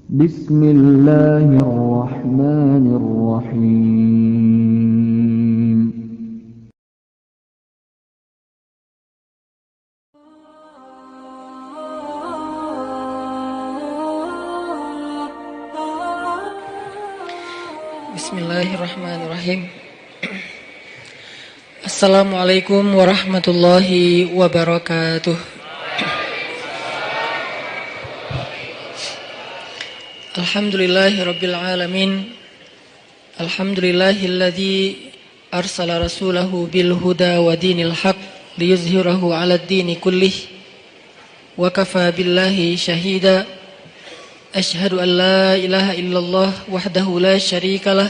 بسم الله الرحمن الرحيم Bismillahirrahmanirrahim. Assalamualaikum warahmatullahi wabarakatuh. Alhamdulillahirabbil alamin. Alhamdulillahilladzi arsala rasulahu bil huda wa dinil haq liyuzhirahu 'alad dini kullih. Wa kafa billahi shahida. Asyhadu an la ilaha illallah wahdahu la syarikalah.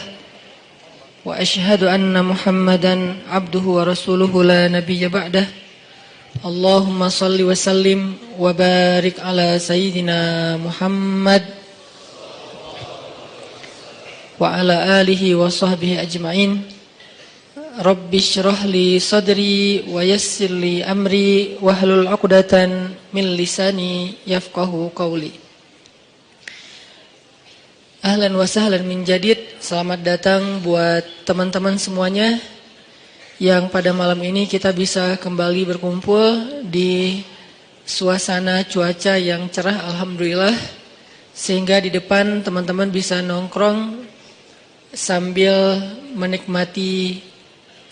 Wa asyhadu anna Muhammadan abduhu wa rasuluhu la nabiyya ba'dah. Allahumma salli wa sallim wa barik ala sayyidina Muhammad wa ala alihi wa sahbihi ajma'in. Rabbi syrah li sadri wa yassir li amri wahlul 'uqdatan min lisani yafqahu qawli. Ahlan wa sahlan min jadid. Selamat datang buat teman-teman semuanya yang pada malam ini kita bisa kembali berkumpul di suasana cuaca yang cerah alhamdulillah, sehingga di depan teman-teman bisa nongkrong sambil menikmati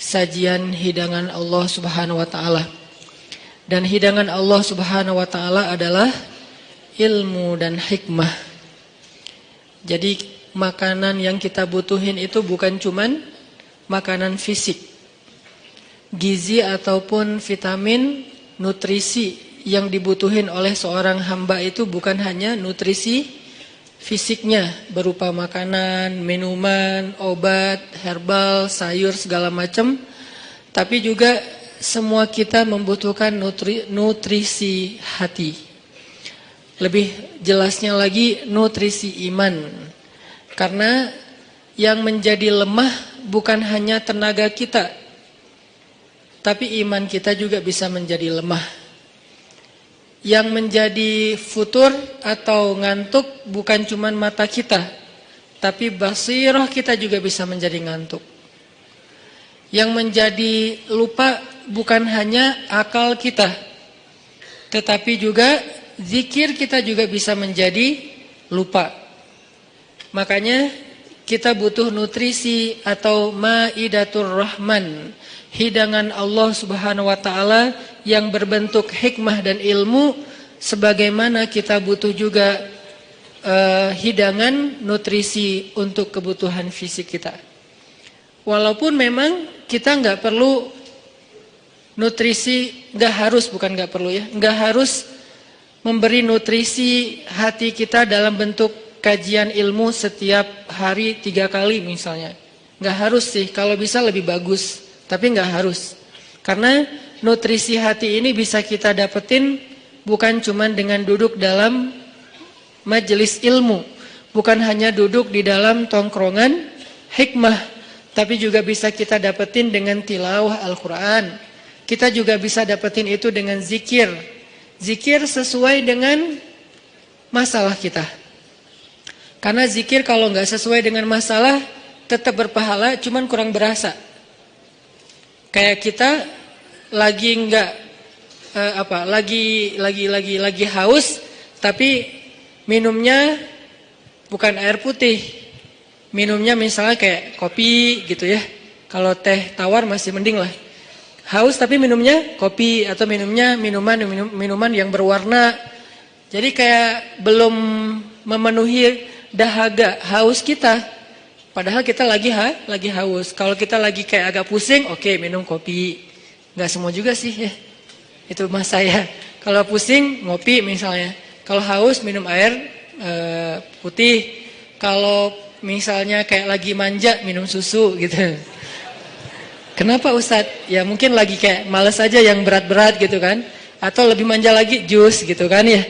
sajian hidangan Allah Subhanahu wa taala. Dan hidangan Allah Subhanahu wa taala adalah ilmu dan hikmah. Jadi makanan yang kita butuhin itu bukan cuman makanan fisik. Gizi ataupun vitamin, nutrisi yang dibutuhin oleh seorang hamba itu bukan hanya nutrisi fisiknya berupa makanan, minuman, obat, herbal, sayur segala macam, tapi juga semua kita membutuhkan nutrisi hati. Lebih jelasnya lagi nutrisi iman. Karena yang menjadi lemah bukan hanya tenaga kita, tapi iman kita juga bisa menjadi lemah. Yang menjadi futur atau ngantuk bukan cuma mata kita, tapi basirah kita juga bisa menjadi ngantuk. Yang menjadi lupa bukan hanya akal kita, tetapi juga zikir kita juga bisa menjadi lupa. Makanya kita butuh nutrisi atau maidatur rahman, hidangan Allah Subhanahu wa taala yang berbentuk hikmah dan ilmu, sebagaimana kita butuh juga hidangan nutrisi untuk kebutuhan fisik kita. Walaupun memang kita nggak perlu nutrisi, nggak harus memberi nutrisi hati kita dalam bentuk kajian ilmu setiap hari 3 kali misalnya. Nggak harus sih, kalau bisa lebih bagus, tapi nggak harus. Karena nutrisi hati ini bisa kita dapetin bukan cuma dengan duduk dalam majelis ilmu, bukan hanya duduk di dalam tongkrongan hikmah, tapi juga bisa kita dapetin dengan tilawah Al-Quran. Kita juga bisa dapetin itu dengan zikir. Zikir sesuai dengan masalah kita. Karena zikir kalau nggak sesuai dengan masalah tetap berpahala, cuman kurang berasa. Kayak kita lagi lagi haus, tapi minumnya bukan air putih, minumnya misalnya kayak kopi gitu ya. Kalau teh tawar masih mending lah. Haus tapi minumnya kopi atau minumnya minuman yang berwarna. Jadi kayak belum memenuhi dahaga haus kita. Padahal kita lagi haus. Kalau kita lagi kayak agak pusing, oke, minum kopi. Nggak semua juga sih ya. Itu mas saya. Kalau pusing ngopi misalnya. Kalau haus minum air putih. Kalau misalnya kayak lagi manja minum susu gitu. Kenapa Ustadz? Ya mungkin lagi kayak males aja yang berat-berat gitu kan. Atau lebih manja lagi jus gitu kan ya.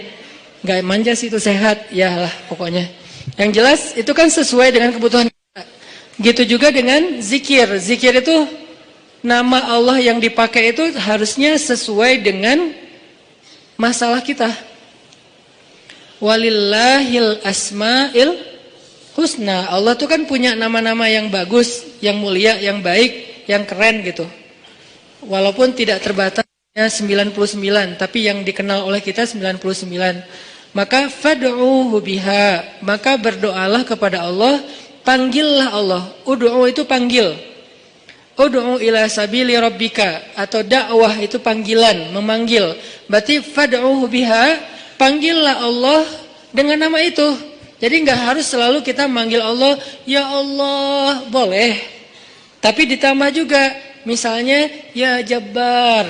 Nggak manja sih itu sehat. Ya lah pokoknya. Yang jelas itu kan sesuai dengan kebutuhan kita. Gitu juga dengan zikir. Zikir itu nama Allah yang dipakai itu harusnya sesuai dengan masalah kita. Walillahil asma'il husna. Allah tuh kan punya nama-nama yang bagus, yang mulia, yang baik, yang keren gitu. Walaupun tidak terbatasnya 99, tapi yang dikenal oleh kita 99. Maka fad'uhu biha, maka berdoalah kepada Allah, panggillah Allah. Ud'u itu panggil. Ud'u ila sabili rabbika, atau dakwah itu panggilan, memanggil. Berarti fad'uhu biha, panggillah Allah dengan nama itu. Jadi nggak harus selalu kita manggil Allah, ya Allah, boleh. Tapi ditambah juga, misalnya ya Jabbar.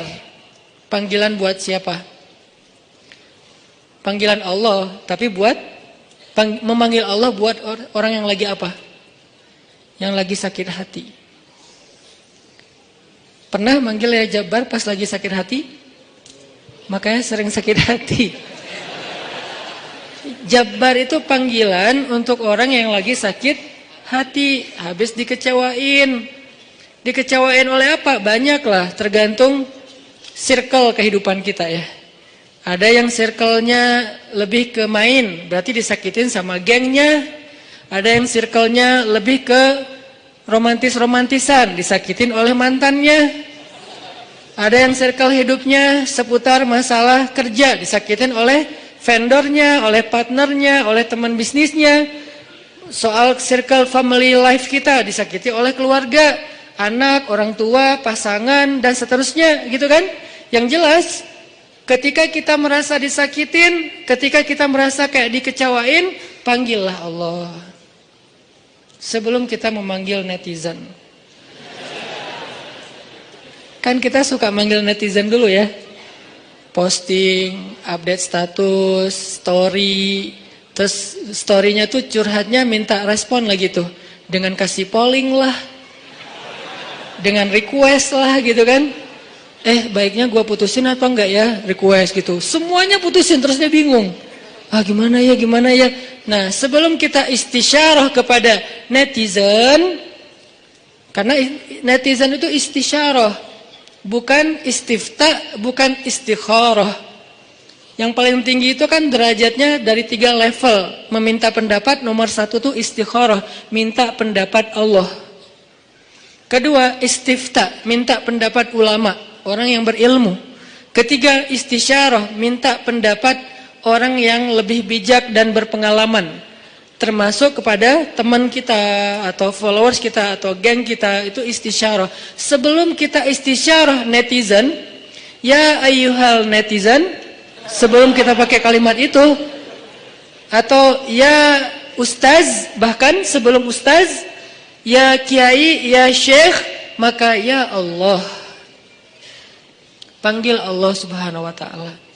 Panggilan buat siapa? Panggilan Allah, tapi buat memanggil Allah buat orang yang lagi apa? Yang lagi sakit hati. Pernah manggil ya Jabbar pas lagi sakit hati? Makanya sering sakit hati. Jabbar itu panggilan untuk orang yang lagi sakit hati, habis dikecewain. Dikecewain oleh apa? Banyak lah, tergantung circle kehidupan kita ya. Ada yang circle-nya lebih ke main, berarti disakitin sama gengnya. Ada yang circle-nya lebih ke romantis-romantisan, disakitin oleh mantannya. Ada yang circle hidupnya seputar masalah kerja, disakitin oleh vendornya, oleh partnernya, oleh teman bisnisnya. Soal circle family life kita disakiti oleh keluarga, anak, orang tua, pasangan, dan seterusnya gitu kan. Yang jelas ketika kita merasa disakitin, ketika kita merasa kayak dikecewain, panggillah Allah sebelum kita memanggil netizen. Kan kita suka manggil netizen dulu ya. Posting, update status, story. Terus storynya tuh curhatnya minta respon lagi tuh. Dengan kasih polling lah. Dengan request lah gitu kan. Baiknya gua putusin atau enggak ya? Request gitu. Semuanya putusin, terus dia bingung. Gimana ya? Nah, sebelum kita istisyarah kepada netizen. Karena netizen itu istisyarah. Bukan istifta, bukan istikharah. Yang paling tinggi itu kan derajatnya dari 3 level. Meminta pendapat, nomor 1 tuh istikharah, minta pendapat Allah. Kedua, istifta, minta pendapat ulama, orang yang berilmu. Ketiga, istisyarah, minta pendapat orang yang lebih bijak dan berpengalaman. Termasuk kepada teman kita atau followers kita atau geng kita, itu istisyarah. Sebelum kita istisyarah netizen, ya ayyuhal netizen, sebelum kita pakai kalimat itu, atau ya ustaz, bahkan sebelum ustaz, ya kiai, ya syekh, maka ya Allah. Panggil Allah Subhanahu wa ta'ala.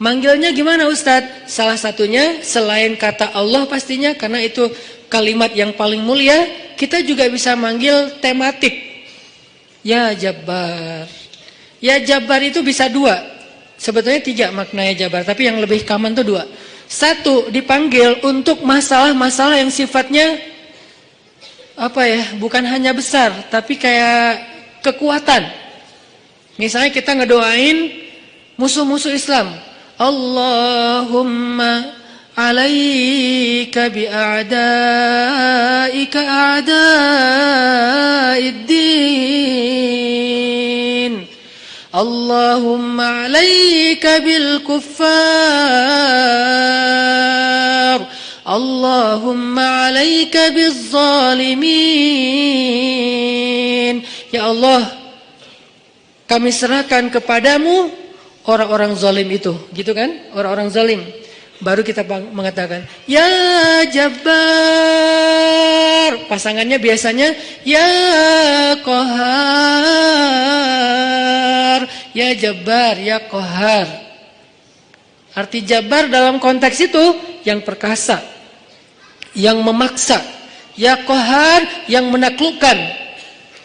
Manggilnya gimana Ustadz? Salah satunya selain kata Allah pastinya, karena itu kalimat yang paling mulia, kita juga bisa manggil tematik. Ya Jabbar. Ya Jabbar itu bisa 2. Sebetulnya 3 maknanya Jabbar, tapi yang lebih common itu 2. 1, dipanggil untuk masalah-masalah yang sifatnya apa ya? Bukan hanya besar, tapi kayak kekuatan. Misalnya kita ngedoain musuh-musuh Islam. Allahumma alaika bi'a'daika a'da'iddin. Allahumma alaika bil kuffar. Allahumma alaika biz zalimin. Ya Allah, kami serahkan kepadamu orang-orang zalim itu, gitu kan? Orang-orang zalim. Baru kita mengatakan, ya Jabbar. Pasangannya biasanya, ya Qahar. Ya Jabbar, ya Qahar. Arti Jabbar dalam konteks itu, yang perkasa, yang memaksa. Ya Qahar, yang menaklukkan.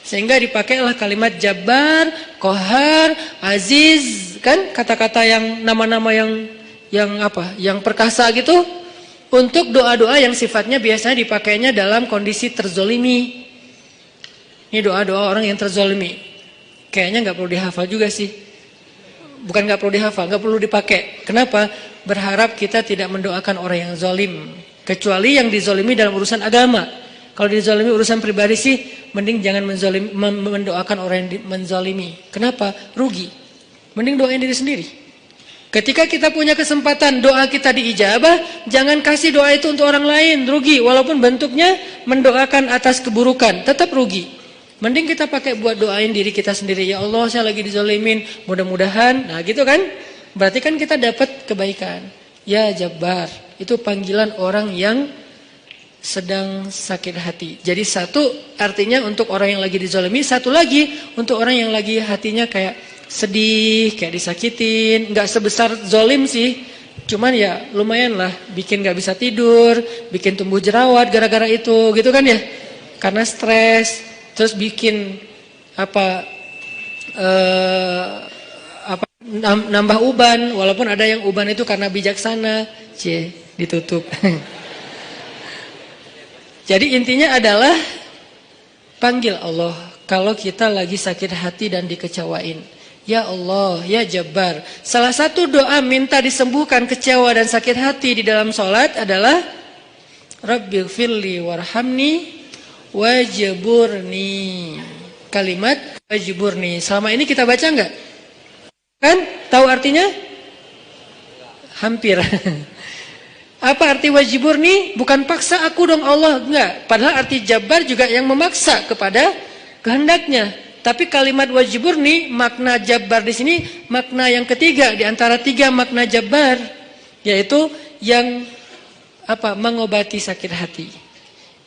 Sehingga dipakailah kalimat Jabbar, Qahar, Aziz, kan kata-kata yang nama-nama yang apa? Yang perkasa gitu, untuk doa-doa yang sifatnya biasanya dipakainya dalam kondisi terzolimi. Ini doa-doa orang yang terzolimi. Kayaknya nggak perlu dihafal juga sih. Bukan nggak perlu dihafal, nggak perlu dipakai. Kenapa? berharap kita tidak mendoakan orang yang zalim, kecuali yang dizalimi dalam urusan agama. Kalau dizalimi urusan pribadi sih, mending jangan mendoakan orang yang menzalimi. Kenapa? Rugi. Mending doain diri sendiri. Ketika kita punya kesempatan doa kita diijabah, jangan kasih doa itu untuk orang lain, rugi. Walaupun bentuknya mendoakan atas keburukan, tetap rugi. Mending kita pakai buat doain diri kita sendiri. Ya Allah, saya lagi dizalimin, mudah-mudahan. Nah gitu kan, berarti kan kita dapat kebaikan. Ya Jabbar, itu panggilan orang yang sedang sakit hati. Jadi satu artinya untuk orang yang lagi dizalimi, satu lagi untuk orang yang lagi hatinya kayak sedih, kayak disakitin. Gak sebesar zalim sih, cuman ya lumayan lah, bikin gak bisa tidur, bikin tumbuh jerawat gara-gara itu, gitu kan ya. Karena stres, terus bikin nambah uban, walaupun ada yang uban itu karena bijaksana. Ditutup. Jadi intinya adalah panggil Allah kalau kita lagi sakit hati dan dikecewain. Ya Allah, ya Jabbar. Salah satu doa minta disembuhkan kecewa dan sakit hati di dalam sholat adalah Rabbighfirli warhamni wajburni. Kalimat wajburni. Selama ini kita baca enggak? Kan? Tahu artinya? Hampir. Apa arti wajburni? Bukan paksa aku dong Allah, enggak. Padahal arti Jabbar juga yang memaksa kepada kehendaknya. Tapi kalimat wajburni, makna Jabbar di sini makna yang ketiga di antara tiga makna Jabbar, yaitu yang mengobati sakit hati.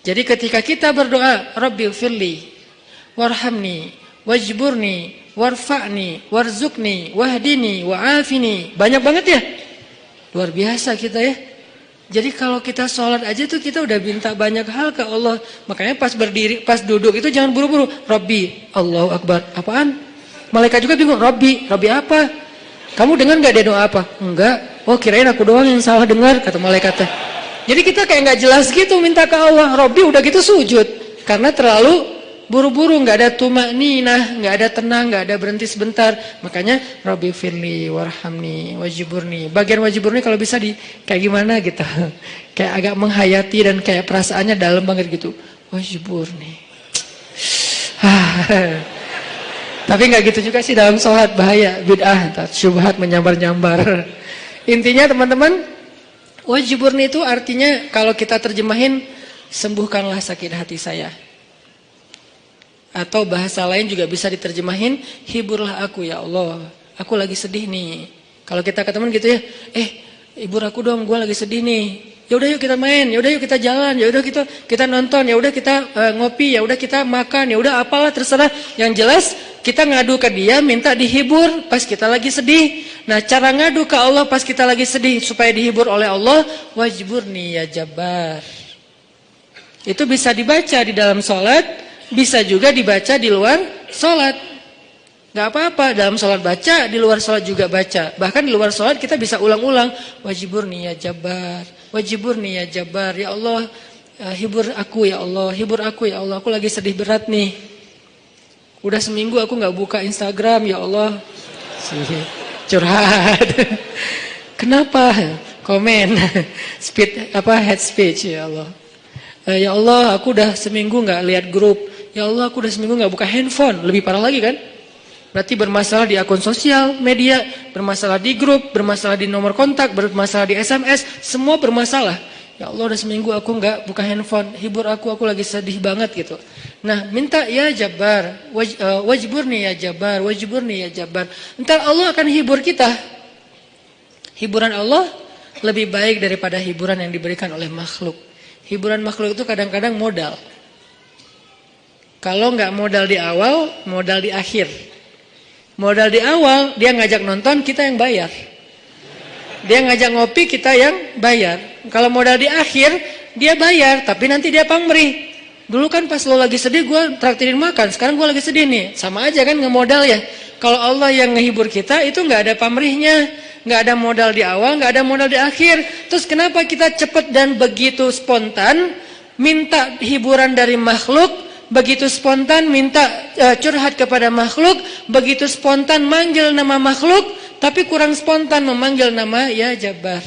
Jadi ketika kita berdoa, Rabbighfirli warhamni wajburni warfa'ni warzuqni wahdini wa'afini. Banyak banget ya. Luar biasa kita ya. Jadi kalau kita sholat aja tuh kita udah minta banyak hal ke Allah. Makanya pas berdiri, pas duduk itu jangan buru-buru. Rabbi, Allahu Akbar. Apaan? Malaikat juga bingung. Rabbi apa? Kamu dengar nggak dia doa apa? Enggak. Oh kirain aku doang yang salah dengar, kata malaikatnya. Jadi kita kayak nggak jelas gitu minta ke Allah. Rabbi udah gitu sujud. Karena terlalu buru-buru, nggak ada tumakninah, nggak ada tenang, nggak ada berhenti sebentar. Makanya Rabbighfirli warhamni wajburni. Bagian wajburni kalau bisa di kayak gimana gitu, kayak agak menghayati dan kayak perasaannya dalam banget gitu. Wajburni. Tapi nggak gitu juga sih dalam sholat, bahaya, bid'ah, syubhat menyambar-nyambar. Intinya teman-teman, wajburni itu artinya kalau kita terjemahin, sembuhkanlah sakit hati saya. Atau bahasa lain juga bisa diterjemahin, hiburlah aku ya Allah, aku lagi sedih nih. Kalau kita ke teman gitu ya, hibur aku dong, gue lagi sedih nih. Ya udah yuk kita main, ya udah yuk kita jalan, ya udah kita nonton, ya udah kita ngopi, ya udah kita makan, ya udah apalah terserah. Yang jelas kita ngadu ke dia, minta dihibur pas kita lagi sedih. Nah cara ngadu ke Allah pas kita lagi sedih supaya dihibur oleh Allah, wajburni ya Jabbar. Itu bisa dibaca di dalam sholat. Bisa juga dibaca di luar sholat. Gak apa-apa, dalam sholat baca, di luar sholat juga baca. Bahkan di luar sholat kita bisa ulang-ulang. Wajburni ya Jabbar, wajburni ya Jabbar. Ya Allah, hibur aku ya Allah, hibur aku ya Allah. Aku lagi sedih berat nih. Udah seminggu aku gak buka Instagram ya Allah. Curhat. Kenapa? Komen. Head speech ya Allah. Ya Allah, aku udah seminggu gak lihat grup. Ya Allah, aku udah seminggu gak buka handphone. Lebih parah lagi kan? Berarti bermasalah di akun sosial media, bermasalah di grup, bermasalah di nomor kontak, bermasalah di SMS, semua bermasalah. Ya Allah, udah seminggu aku gak buka handphone. Hibur aku lagi sedih banget gitu. Nah, minta ya Jabbar, wajburni ya Jabbar, wajburni ya Jabbar. Entar Allah akan hibur kita. Hiburan Allah lebih baik daripada hiburan yang diberikan oleh makhluk. Hiburan makhluk itu kadang-kadang modal. Kalau nggak modal di awal, modal di akhir. Modal di awal, dia ngajak nonton, kita yang bayar. Dia ngajak ngopi, kita yang bayar. Kalau modal di akhir, dia bayar, tapi nanti dia pamrih. Dulu kan pas lo lagi sedih, gue traktirin makan. Sekarang gue lagi sedih nih. Sama aja kan ngemodal ya. Kalau Allah yang ngehibur kita, itu nggak ada pamrihnya. Nggak ada modal di awal, nggak ada modal di akhir. Terus kenapa kita cepat dan begitu spontan minta hiburan dari makhluk? Begitu spontan minta curhat kepada makhluk, begitu spontan manggil nama makhluk, tapi kurang spontan memanggil nama ya Jabbar,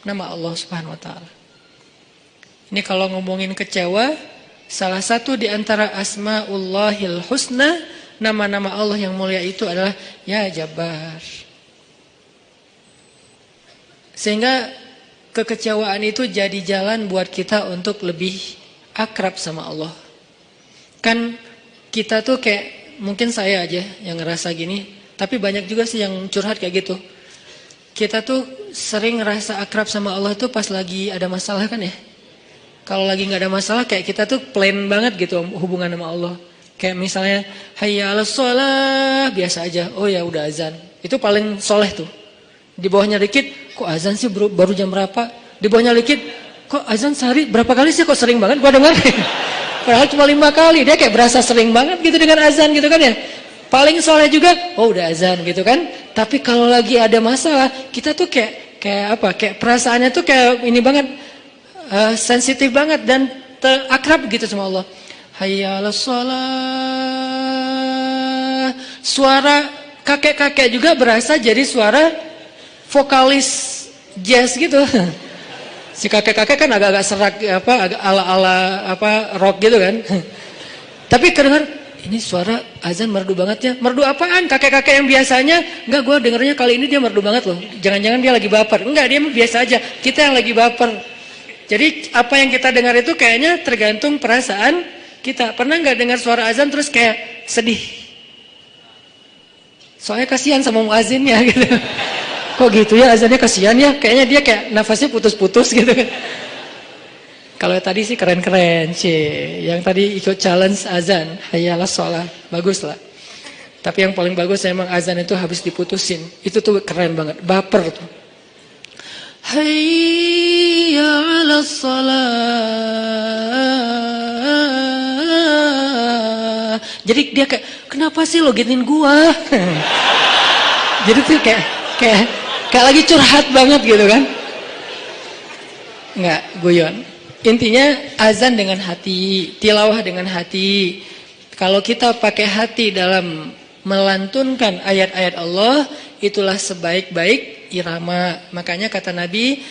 nama Allah Subhanahu wa taala. Ini kalau ngomongin kecewa, salah satu di antara Asmaullahil Husna, nama-nama Allah yang mulia itu adalah ya Jabbar. Sehingga kekecewaan itu jadi jalan buat kita untuk lebih akrab sama Allah. Kan kita tuh kayak, mungkin saya aja yang ngerasa gini, tapi banyak juga sih yang curhat kayak gitu. Kita tuh sering ngerasa akrab sama Allah tuh pas lagi ada masalah kan ya. Kalau lagi nggak ada masalah kayak kita tuh plain banget gitu hubungan sama Allah. Kayak misalnya hayya 'alas shalah biasa aja. Oh ya udah azan. Itu paling soleh tuh. Di bawahnya dikit, kok azan sih baru jam berapa? Di bawahnya dikit, kok azan sehari berapa kali sih, kok sering banget gua dengar. Padahal cuma 5 kali. Dia kayak berasa sering banget gitu dengan azan gitu kan ya. Paling soleh juga, oh udah azan gitu kan. Tapi kalau lagi ada masalah, kita tuh kayak apa? Kayak perasaannya tuh kayak ini banget. Sensitif banget dan akrab gitu sama Allah. Hayya 'alas shalah. Suara kakek-kakek juga berasa jadi suara vokalis jazz gitu. Si kakek-kakek kan agak-agak serak apa, agak ala-ala apa rock gitu kan. Tapi kedengar ini suara azan merdu banget ya. Merdu apaan? Kakek-kakek yang biasanya enggak, gue dengernya kali ini dia merdu banget loh. Jangan-jangan dia lagi baper. Enggak, dia biasa aja. Kita yang lagi baper. Jadi apa yang kita dengar itu kayaknya tergantung perasaan kita. Pernah nggak dengar suara azan terus kayak sedih? Soalnya kasihan sama muazinnya gitu. Kok gitu ya azannya, kasihan ya? Kayaknya dia kayak nafasnya putus-putus gitu kan. Kalau tadi sih keren-keren sih. Yang tadi ikut challenge azan, hayya 'alas shalah, bagus lah. Tapi yang paling bagus memang azan itu habis diputusin. Itu tuh keren banget, baper tuh. Hayya 'alas shalah. Jadi dia kayak, kenapa sih lo gituin gua? Jadi tuh kayak lagi curhat banget gitu kan. Enggak, guyon. Intinya azan dengan hati, tilawah dengan hati. Kalau kita pakai hati dalam melantunkan ayat-ayat Allah, itulah sebaik-baik irama. Makanya kata Nabi,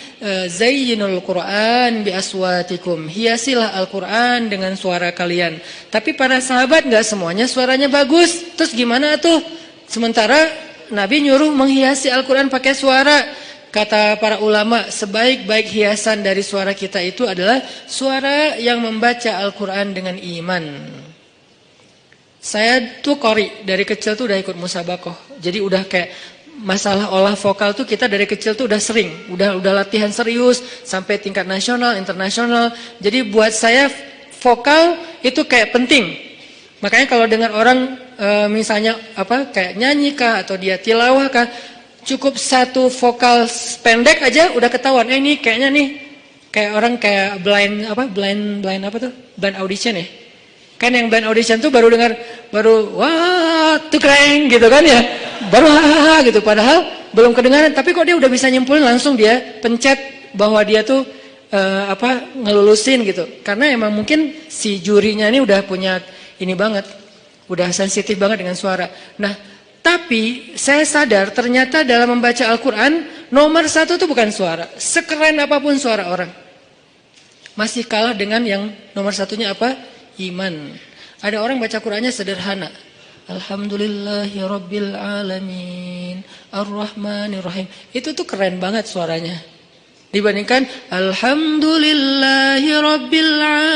zayyinul Qur'an bi aswatikum. Hiasilah Al-Qur'an dengan suara kalian. Tapi para sahabat enggak semuanya suaranya bagus. Terus gimana tuh? Sementara Nabi nyuruh menghiasi Al-Qur'an pakai suara. Kata para ulama, sebaik-baik hiasan dari suara kita itu adalah suara yang membaca Al-Quran dengan iman. Saya tuh qori, dari kecil tuh udah ikut musabakoh. Jadi udah kayak masalah olah vokal tuh kita dari kecil tuh udah sering. Udah latihan serius sampai tingkat nasional, internasional. Jadi buat saya vokal itu kayak penting. Makanya kalau dengar orang misalnya apa kayak nyanyi kah atau dia tilawah kah, cukup satu vokal pendek aja udah ketahuan. Ini kayaknya nih kayak orang kayak blind apa tuh? Blind audition ya. Kan yang blind audition tuh baru wah tuh keren gitu kan ya. Baru gitu padahal belum kedengaran, tapi kok dia udah bisa nyimpulin langsung dia pencet bahwa dia tuh ngelulusin gitu. Karena emang mungkin si jurinya ini udah punya ini banget. Udah sensitif banget dengan suara. Nah, tapi saya sadar ternyata dalam membaca Al-Quran nomor 1 itu bukan suara. Sekeren apapun suara orang, masih kalah dengan yang nomor 1-nya apa? Iman. Ada orang baca Qurannya sederhana. Alhamdulillahirabbil alamin, Ar-Rahmanir-Rahim. Itu tuh keren banget suaranya. Dibandingkan Alhamdulillahirabbil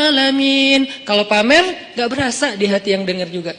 alamin. Kalau pamer gak berasa di hati yang dengar juga.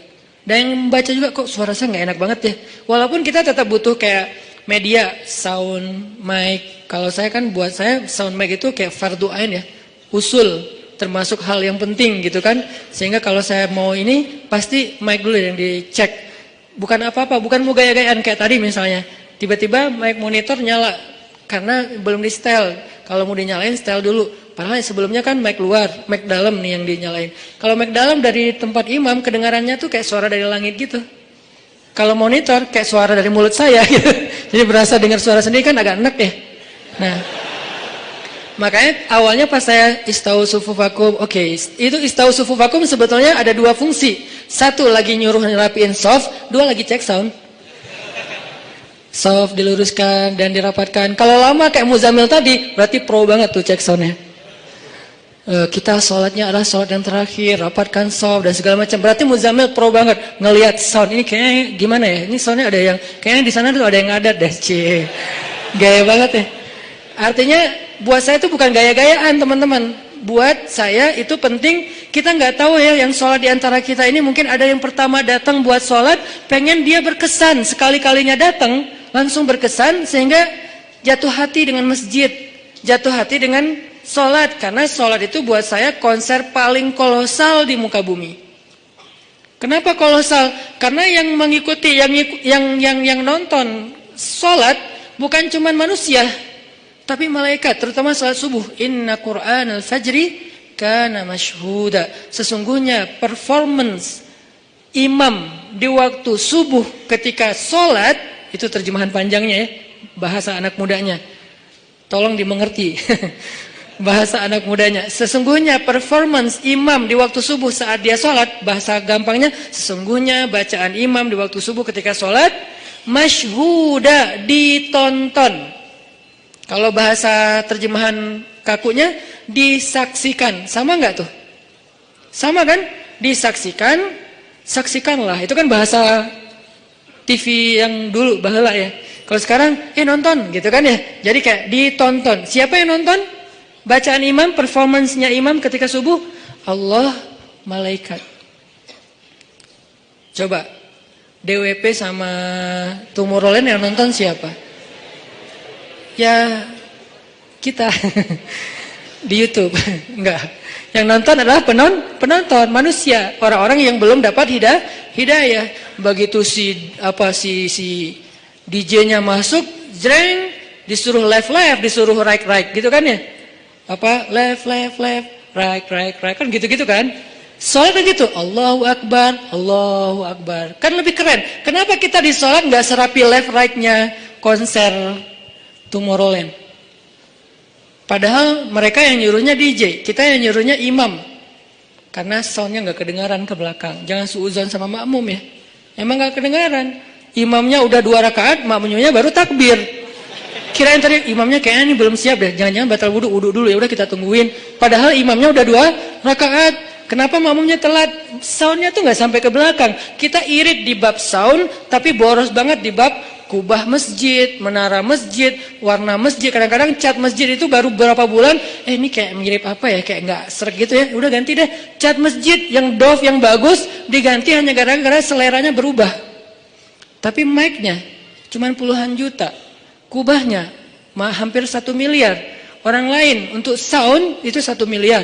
Dan yang membaca juga kok suara saya gak enak banget ya. Walaupun kita tetap butuh kayak media, sound, mic. Kalau saya kan buat saya sound mic itu kayak fardu ain ya. Usul, termasuk hal yang penting gitu kan. Sehingga kalau saya mau ini pasti mic dulu yang dicek. Bukan apa-apa, bukan mau gaya-gayaan kayak tadi misalnya. Tiba-tiba mic monitor nyala karena belum di setel. Kalau mau dinyalain setel dulu. Padahal sebelumnya kan mic luar, mic dalam nih yang dinyalain. Kalau mic dalam dari tempat imam kedengarannya tuh kayak suara dari langit gitu. Kalau monitor kayak suara dari mulut saya gitu. Jadi berasa dengar suara sendiri kan agak enak ya. Nah, makanya awalnya pas saya istau sufufakum, oke, itu istau sufufakum sebetulnya ada 2 fungsi. 1 lagi nyuruh ngerapiin soft, 2 lagi cek sound. Soft diluruskan dan dirapatkan. Kalau lama kayak Muzammil tadi, berarti pro banget tuh cek soundnya. Kita sholatnya adalah sholat yang terakhir, rapatkan soft dan segala macam. Berarti Muzammil pro banget ngelihat sound. Ini kayaknya gimana ya? Ini soundnya ada yang, kayaknya di sana tuh ada yang ngadat deh. Cie. Gaya banget ya. Artinya buat saya itu bukan gaya-gayaan teman-teman. Buat saya itu penting, kita nggak tahu ya yang sholat di antara kita ini mungkin ada yang pertama datang buat sholat, pengen dia berkesan, sekali-kalinya datang, langsung berkesan sehingga jatuh hati dengan masjid, jatuh hati dengan sholat. Karena sholat itu buat saya konser paling kolosal di muka bumi. Kenapa kolosal? Karena yang mengikuti, yang nonton sholat bukan cuma manusia, tapi malaikat, terutama salat subuh. Inna Qur'anal fajri kana mashhuda. Sesungguhnya performance imam di waktu subuh ketika sholat, itu terjemahan panjangnya ya, bahasa anak mudanya. Tolong dimengerti. Bahasa anak mudanya. Sesungguhnya performance imam di waktu subuh saat dia sholat, bahasa gampangnya, sesungguhnya bacaan imam di waktu subuh ketika sholat, mashhuda, ditonton. Kalau bahasa terjemahan kakunya, disaksikan. Sama enggak tuh? Sama kan? Disaksikan, saksikanlah. Itu kan bahasa TV yang dulu, baheula ya. Kalau sekarang, nonton gitu kan ya. Jadi kayak ditonton. Siapa yang nonton? Bacaan imam, performance-nya imam ketika subuh, Allah, malaikat. Coba, DWP sama Tomorrowland yang nonton siapa? Ya kita di YouTube. Enggak. Yang nonton adalah penonton manusia, orang-orang yang belum dapat hidayah. Begitu si DJ-nya masuk, jreng, disuruh left, disuruh right gitu kan ya. Apa left, right kan gitu kan. Soalnya gitu, Allahu Akbar. Kan lebih keren. Kenapa kita di sholat nggak serapi left right-nya konser Tomorrowland? Padahal mereka yang nyuruhnya DJ, kita yang nyuruhnya imam. Karena soundnya nggak kedengaran ke belakang. Jangan suuzon sama makmum ya. Emang nggak kedengaran. Imamnya udah 2 rakaat, makmumnya baru takbir. Kirain tadi imamnya kayaknya ini belum siap deh. Jangan-jangan batal wudu dulu, ya udah kita tungguin. Padahal imamnya udah 2 rakaat. Kenapa makmumnya telat? Soundnya tuh nggak sampai ke belakang. Kita irit di bab sound, tapi boros banget di bab kubah masjid, menara masjid, warna masjid. Kadang-kadang cat masjid itu baru beberapa bulan, ini kayak mirip apa ya, kayak nggak sreg gitu ya. Udah ganti deh, cat masjid yang doff, yang bagus diganti hanya gara-gara seleranya berubah. Tapi mic-nya cuman puluhan juta, kubahnya hampir 1 miliar. Orang lain untuk sound itu 1 miliar.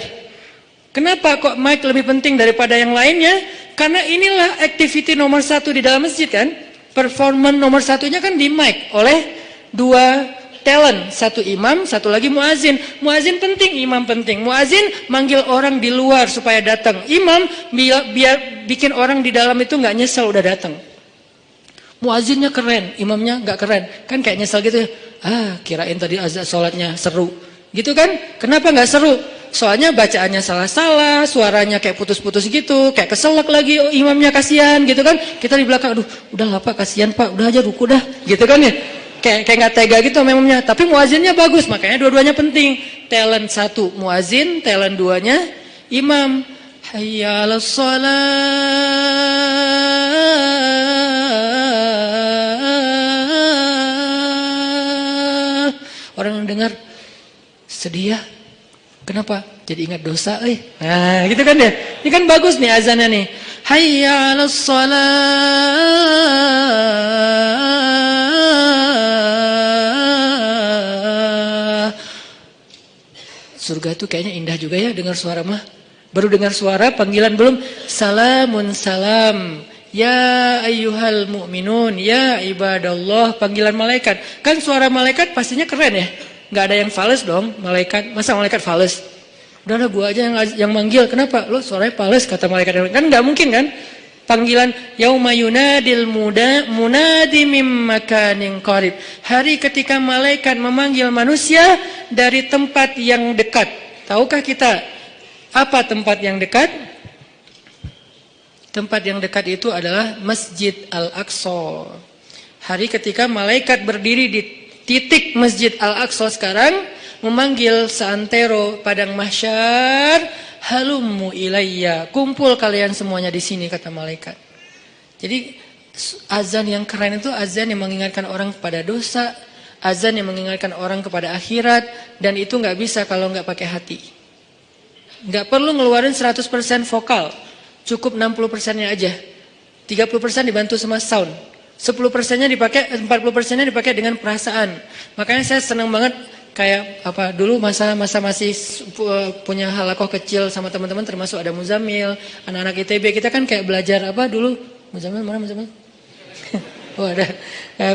Kenapa kok mic lebih penting daripada yang lainnya? Karena inilah activity nomor 1 di dalam masjid kan. Performance nomor 1-nya kan di mic oleh 2 talent. 1 imam, 1 lagi muazin. Muazin penting, imam penting. Muazin manggil orang di luar supaya datang. Imam biar bikin orang di dalam itu nggak nyesel udah datang. Muazinnya keren, imamnya nggak keren. Kan kayak nyesel gitu ya. Kirain tadi azan sholatnya seru. Gitu kan? Kenapa nggak seru? Soalnya bacaannya salah-salah, suaranya kayak putus-putus gitu, kayak keselak lagi, imamnya kasihan gitu kan. Kita di belakang, aduh, udahlah Pak, kasihan Pak, udah aja ruku dah, gitu kan ya. Kayak nggak tega gitu imamnya. Tapi muazinnya bagus, makanya dua-duanya penting. Talent 1 muazin, talent 2-nya imam. Hayya 'alas shalah. Orang yang dengar sedih ya. Kenapa? Jadi ingat dosa, Nah, gitu kan ya. Ini kan bagus nih azannya nih. Hayya 'alas shalah. Surga itu kayaknya indah juga ya dengar suara mah. Baru dengar suara, panggilan belum. Salamun salam. Ya ayyuhal mu'minun, ya ibadallah, panggilan malaikat. Kan suara malaikat pastinya keren ya. Nggak ada yang fales dong, malaikat. Masa malaikat fales? Udahlah gua aja yang manggil. Kenapa? Lo suaranya fales kata malaikat. Kan nggak mungkin kan? Panggilan yauma yunadil munadi mim makanin qarib. Hari ketika malaikat memanggil manusia dari tempat yang dekat. Tahukah kita apa tempat yang dekat? Tempat yang dekat itu adalah Masjid Al-Aqsa. Hari ketika malaikat berdiri di titik Masjid Al-Aqsa sekarang, memanggil seantero padang mahsyar, halummu ilayya, kumpul kalian semuanya di sini, kata malaikat. Jadi azan yang keren itu azan yang mengingatkan orang kepada dosa, azan yang mengingatkan orang kepada akhirat, dan itu nggak bisa kalau nggak pakai hati. Nggak perlu ngeluarin 100% vokal, cukup 60%-nya aja. 30% dibantu sama sound, 10%-nya dipakai, 40%-nya dipakai dengan perasaan. Makanya saya senang banget kayak apa dulu masa masih punya halakoh kecil sama teman-teman, termasuk ada Muzammil, anak-anak ITB, kita kan kayak belajar apa dulu, Muzammil mana Muzammil? Oh ada,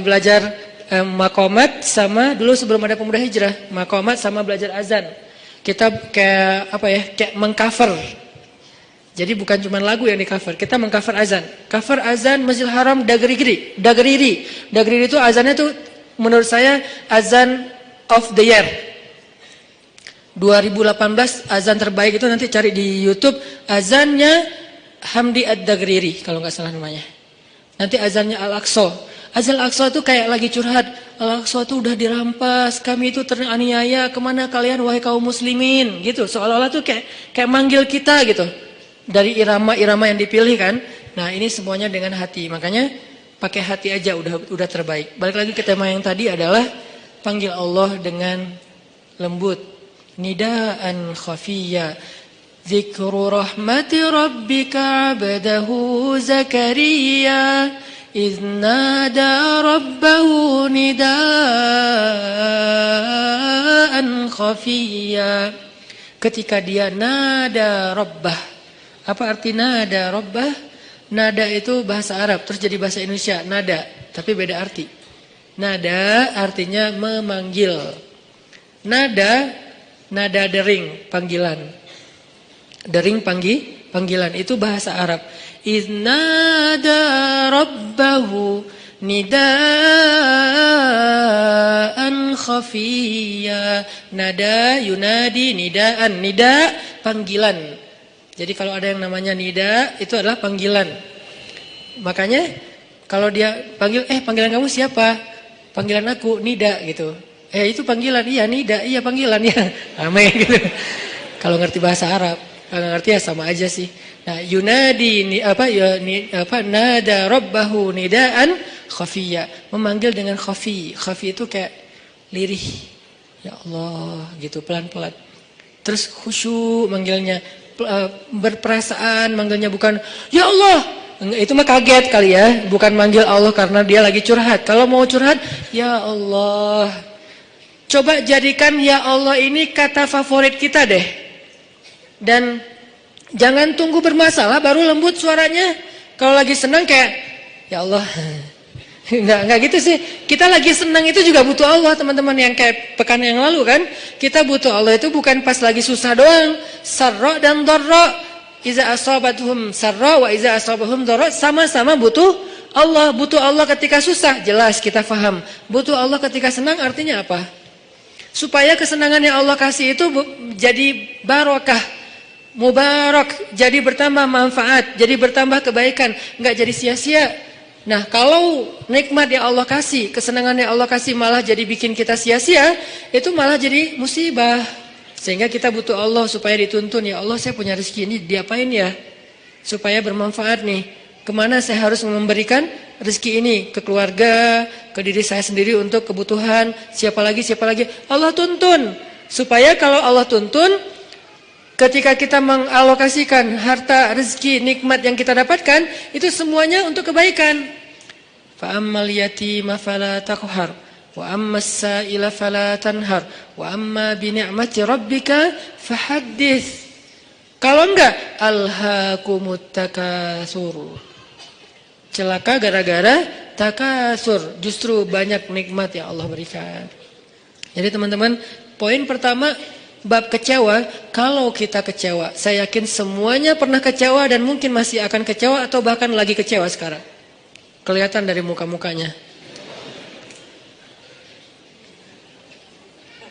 belajar makomat sama dulu sebelum ada pemuda hijrah, makomat sama belajar azan. Kita kayak apa ya, kayak mengcover. Jadi bukan cuma lagu yang di cover, kita mengcover azan. Cover azan Masjidil Haram Dagriri. Dagriri itu azannya tuh menurut saya azan of the year. 2018 azan terbaik itu nanti cari di YouTube, azannya Hamdi Ad-Dagriri kalau nggak salah namanya. Nanti azannya Al-Aqsa. Azan Al-Aqsa itu kayak lagi curhat. Al-Aqsa itu udah dirampas, kami itu teraniaya, kemana kalian wahai kaum muslimin, gitu. Seolah-olah tuh kayak manggil kita gitu. Dari irama-irama yang dipilih kan. Nah, ini semuanya dengan hati. Makanya pakai hati aja udah terbaik. Balik lagi ke tema yang tadi adalah panggil Allah dengan lembut. Nidaan khafiyya. Zikru rahmati rabbika 'abdahu Zakaria idh nada rabbahu nidaan khafiyya. Ketika dia nada rabbah. Apa arti nada rabbah? Nada itu bahasa Arab, terus jadi bahasa Indonesia, nada, tapi beda arti. Nada artinya memanggil. Nada dering, panggilan. Dering panggilan, itu bahasa Arab. Iznada rabbahu nidaan khafiyya. Nada yunadi nidaan, nida panggilan. Jadi kalau ada yang namanya nida, itu adalah panggilan. Makanya kalau dia panggil, panggilan kamu siapa? Panggilan aku, nida gitu. Itu panggilan, iya nida, iya panggilan ya. Rame gitu. Kalau ngerti bahasa Arab, kalau ngerti ya sama aja sih. Nah, yunadi nada rabbahu nidaan khafiyya, memanggil dengan khafi. Khafi itu kayak lirih. Ya Allah, gitu pelan-pelan. Terus khusyuk manggilnya. Berperasaan manggilnya, bukan ya Allah, itu mah kaget kali ya, bukan manggil Allah karena dia lagi curhat. Kalau mau curhat ya Allah, coba jadikan ya Allah ini kata favorit kita deh, dan jangan tunggu bermasalah baru lembut suaranya. Kalau lagi senang kayak ya Allah, enggak gitu sih. Kita lagi senang itu juga butuh Allah, teman-teman, yang kayak pekan yang lalu kan. Kita butuh Allah itu bukan pas lagi susah doang. Sarra dan dharra. Iza asabatuhum sarra wa iza asabahum dharra, sama-sama butuh Allah. Butuh Allah ketika susah, jelas kita paham. Butuh Allah ketika senang artinya apa? Supaya kesenangan yang Allah kasih itu jadi barokah, mubarak, jadi bertambah manfaat, jadi bertambah kebaikan, enggak jadi sia-sia. Nah, kalau nikmat yang Allah kasih, kesenangan yang Allah kasih malah jadi bikin kita sia-sia, itu malah jadi musibah. Sehingga kita butuh Allah supaya dituntun, ya Allah saya punya rezeki ini diapain ya? Supaya bermanfaat nih. Kemana saya harus memberikan rezeki ini? Ke keluarga, ke diri saya sendiri untuk kebutuhan, siapa lagi? Allah tuntun. Supaya kalau Allah tuntun, ketika kita mengalokasikan harta, rezeki, nikmat yang kita dapatkan, itu semuanya untuk kebaikan. Fa ammal yatima fala taqhar wa ammas sa'ila fala tanhar wa amma bi ni'mati rabbika fahaddits. Kalau enggak, alhaakumut takatsur. Celaka gara-gara takasur, justru banyak nikmat yang Allah berikan. Jadi teman-teman, poin pertama bab kecewa. Kalau kita kecewa, saya yakin semuanya pernah kecewa dan mungkin masih akan kecewa atau bahkan lagi kecewa sekarang. Kelihatan dari muka-mukanya.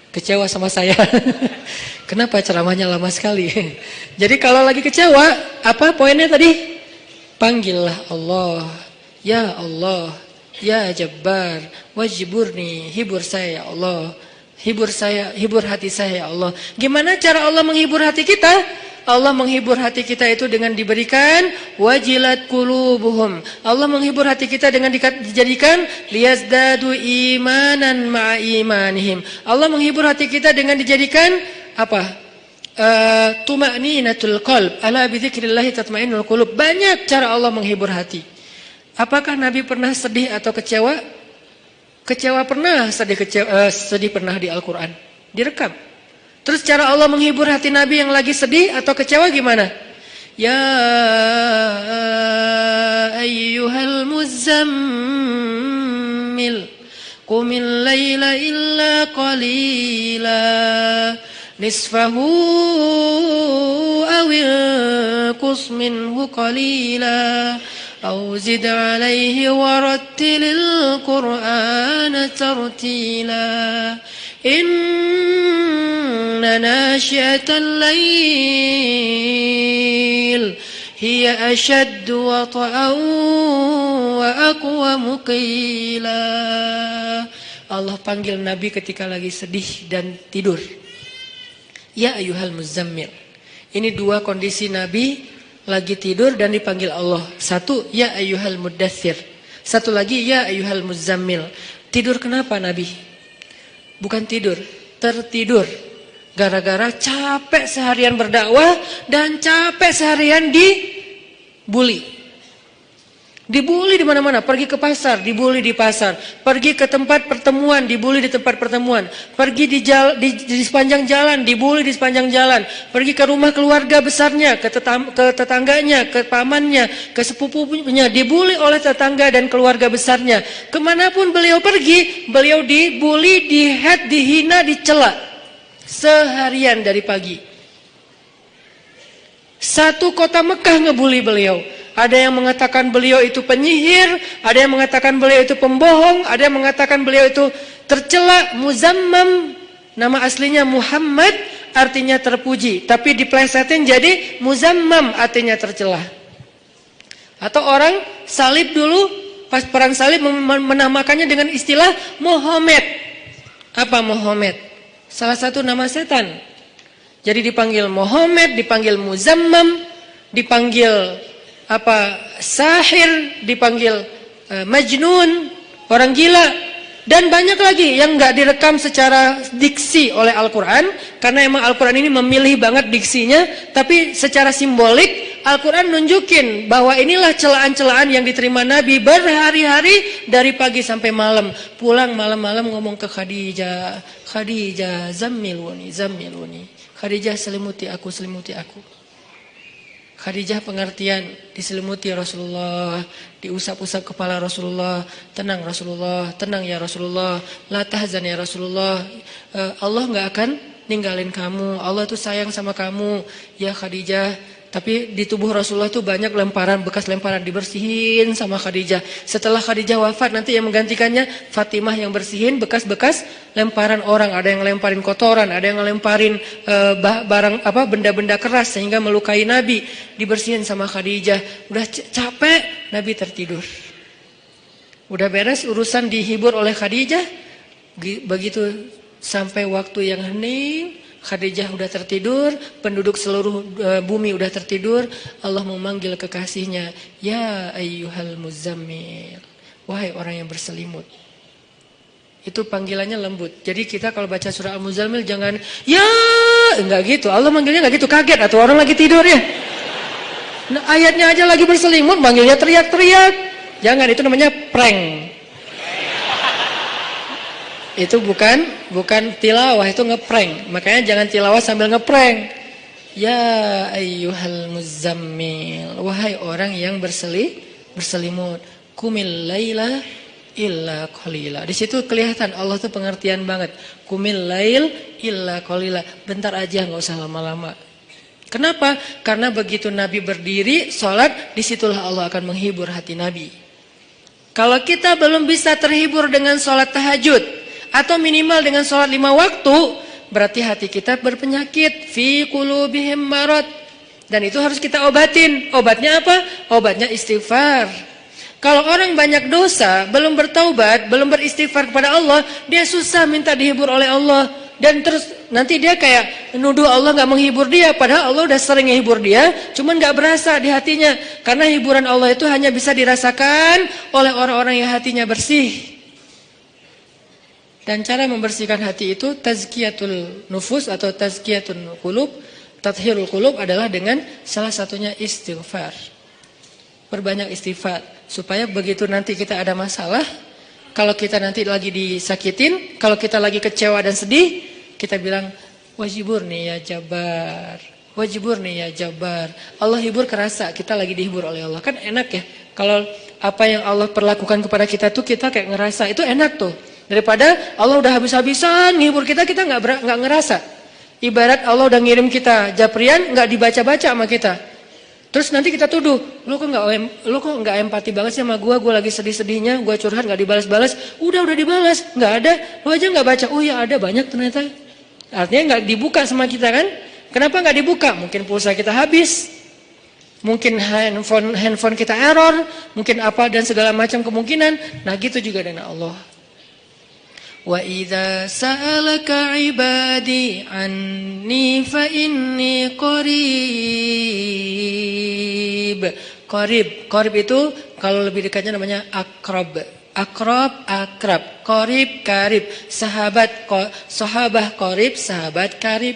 Kecewa sama saya. Kenapa ceramahnya lama sekali? Jadi kalau lagi kecewa, apa poinnya tadi? Panggillah Allah. Ya Allah, Ya Jabbar, wajburni, hibur saya ya Allah. Hibur saya, hibur hati saya ya Allah. Gimana cara Allah menghibur hati kita? Allah menghibur hati kita itu dengan diberikan wajilat qulubuhum. Allah menghibur hati kita dengan dijadikan liyazdadu imanan ma'a imanihim. Allah menghibur hati kita dengan dijadikan apa? Tuma'ninatul qalb. Ala bi dzikrillah tatma'innul qulub. Banyak cara Allah menghibur hati. Apakah Nabi pernah sedih atau kecewa? Kecewa pernah, sedih pernah di Al-Quran. Direkam. Terus cara Allah menghibur hati Nabi yang lagi sedih atau kecewa gimana? Ya ayyuhal muzammil qumil laila illa qalila nisfahu awil qus minhu qalila أو زد عليه ورتل القرآن ترتيلا إن ناشئة الليل هي أشد وطئا وأقوم قيلا. Allah panggil Nabi ketika lagi sedih dan tidur. Ya ayyuhal muzammil. Ini dua kondisi Nabi lagi tidur dan dipanggil Allah. Satu, ya ayyuhal muddathir. Satu lagi, ya ayyuhal muzammil. Tidur kenapa Nabi? Bukan tidur, tertidur. Gara-gara capek seharian berdakwah dan capek seharian dibully. Dibully di mana-mana, pergi ke pasar, dibully di pasar, pergi ke tempat pertemuan, dibully di tempat pertemuan, pergi di sepanjang jalan, dibully di sepanjang jalan, pergi ke rumah keluarga besarnya, ke tetangganya, ke pamannya, ke sepupunya, dibully oleh tetangga dan keluarga besarnya. Kemanapun beliau pergi, beliau dibully, dihina, dicela seharian dari pagi. Satu kota Mekah ngebully beliau. Ada yang mengatakan beliau itu penyihir, ada yang mengatakan beliau itu pembohong, ada yang mengatakan beliau itu tercela. Muzammam, nama aslinya Muhammad, artinya terpuji, tapi diplesetin jadi Muzammam, artinya tercela. Atau orang salib dulu, pas perang salib menamakannya dengan istilah Muhammad. Apa Muhammad? Salah satu nama setan. Jadi dipanggil Muhammad, dipanggil Muzammam, dipanggil sahir, dipanggil majnun, orang gila, dan banyak lagi yang nggak direkam secara diksi oleh Al-Quran, karena emang Al-Quran ini memilih banget diksinya, tapi secara simbolik Al-Quran nunjukin bahwa inilah celaan-celaan yang diterima Nabi berhari-hari dari pagi sampai malam. Pulang malam-malam ngomong ke Khadijah, Khadijah zammiluni, zammiluni, Khadijah selimuti aku, selimuti aku. Khadijah pengertian, diselimuti Rasulullah, diusap-usap kepala Rasulullah, tenang Rasulullah, tenang ya Rasulullah, la tahzan ya Rasulullah, Allah nggak akan ninggalin kamu, Allah tuh sayang sama kamu ya Khadijah. Tapi di tubuh Rasulullah tuh banyak lemparan, bekas lemparan, dibersihin sama Khadijah. Setelah Khadijah wafat, nanti yang menggantikannya Fatimah yang bersihin bekas-bekas lemparan orang. Ada yang lemparin kotoran, ada yang lemparin barang benda-benda keras sehingga melukai Nabi, dibersihin sama Khadijah. Udah capek, Nabi tertidur. Udah beres urusan, dihibur oleh Khadijah. Begitu sampai waktu yang hening, Khadijah udah tertidur, penduduk seluruh bumi udah tertidur, Allah memanggil kekasihnya, ya ayyuhal muzammil, wahai orang yang berselimut. Itu panggilannya lembut. Jadi kita kalau baca surah Al-Muzammil jangan ya, enggak gitu. Allah manggilnya enggak gitu, kaget atau orang lagi tidur ya. Nah, ayatnya aja lagi berselimut, manggilnya teriak-teriak. Jangan, itu namanya prank. Itu bukan tilawah, itu ngeprank. Makanya jangan tilawah sambil ngeprank. Ya ayyuhal muzammil, wahai orang yang berselimut, kumil laila illa qalila. Di situ kelihatan Allah tuh pengertian banget. Kumil lail illa qalila. Bentar aja, enggak usah lama-lama. Kenapa? Karena begitu Nabi berdiri salat, disitulah Allah akan menghibur hati Nabi. Kalau kita belum bisa terhibur dengan salat tahajud atau minimal dengan sholat 5 waktu, berarti hati kita berpenyakit, fi qulubihim marad, dan itu harus kita obatin. Obatnya apa? Obatnya istighfar. Kalau orang banyak dosa, belum bertaubat, belum beristighfar kepada Allah, dia susah minta dihibur oleh Allah. Dan terus nanti dia kayak nuduh Allah gak menghibur dia, padahal Allah udah sering menghibur dia, cuman gak berasa di hatinya. Karena hiburan Allah itu hanya bisa dirasakan oleh orang-orang yang hatinya bersih. Dan cara membersihkan hati itu tazkiyatul nufus atau tazkiyatul qulub, tathhirul qulub adalah dengan salah satunya istighfar. Perbanyak istighfar supaya begitu nanti kita ada masalah, kalau kita nanti lagi disakitin, kalau kita lagi kecewa dan sedih, kita bilang wajiburni ya Jabbar, wajiburni ya Jabbar. Allah hibur kerasa kita lagi dihibur oleh Allah. Kan enak ya. Kalau apa yang Allah perlakukan kepada kita tuh kita kayak ngerasa, itu enak tuh. Daripada Allah udah habis-habisan ngehibur kita, kita nggak ngerasa. Ibarat Allah udah ngirim kita japrian, nggak dibaca-baca sama kita. Terus nanti kita tuduh, lu kok nggak empati banget sih sama gue lagi sedih-sedihnya, gue curhat nggak dibalas-balas. Udah dibalas, nggak ada, lu aja nggak baca. Oh ya ada, banyak ternyata. Artinya nggak dibuka sama kita kan? Kenapa nggak dibuka? Mungkin pulsa kita habis, mungkin handphone kita error, mungkin apa dan segala macam kemungkinan. Nah gitu juga dengan Allah. Wa idza sa'alaka 'ibadi 'anni fa inni qarib. Qarib itu kalau lebih dekatnya namanya akrab. Akrab. Qarib, karib. Sahabah qarib, sahabat karib.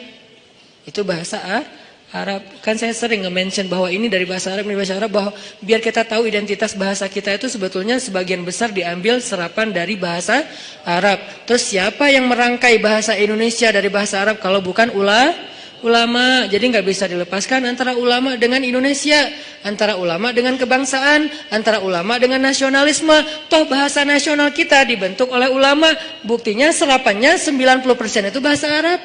Itu bahasa Arab. Kan saya sering nge-mention bahwa ini dari bahasa Arab, bahwa biar kita tahu identitas bahasa kita itu sebetulnya sebagian besar diambil serapan dari bahasa Arab. Terus siapa yang merangkai bahasa Indonesia dari bahasa Arab kalau bukan ulama? Jadi nggak bisa dilepaskan antara ulama dengan Indonesia, antara ulama dengan kebangsaan, antara ulama dengan nasionalisme. Toh bahasa nasional kita dibentuk oleh ulama. Buktinya serapannya 90% itu bahasa Arab.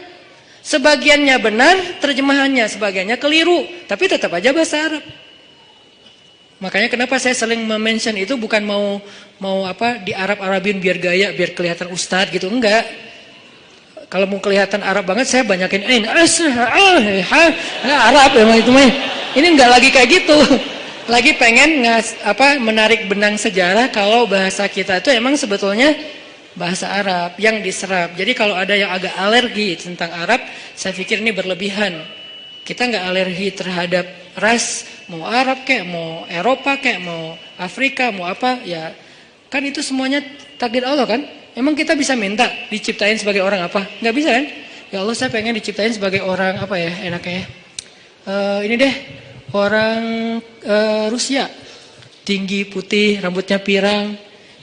Sebagiannya benar terjemahannya, sebagiannya keliru, tapi tetap aja bahasa Arab. Makanya kenapa saya sering mention itu bukan mau di Arab-Arabin biar gaya, biar kelihatan ustadz gitu, enggak. Kalau mau kelihatan Arab banget saya banyakin Arab emang itu mah. Ini enggak lagi kayak gitu. Lagi pengen menarik benang sejarah kalau bahasa kita itu emang sebetulnya bahasa Arab yang diserap. Jadi kalau ada yang agak alergi tentang Arab, saya pikir ini berlebihan. Kita nggak alergi terhadap ras, mau Arab kayak, mau Eropa kayak, mau Afrika, mau apa, ya kan itu semuanya takdir Allah kan. Emang kita bisa minta diciptain sebagai orang apa? Nggak bisa kan? Ya Allah saya pengen diciptain sebagai orang apa ya enaknya. Ini deh orang Rusia, tinggi, putih, rambutnya pirang.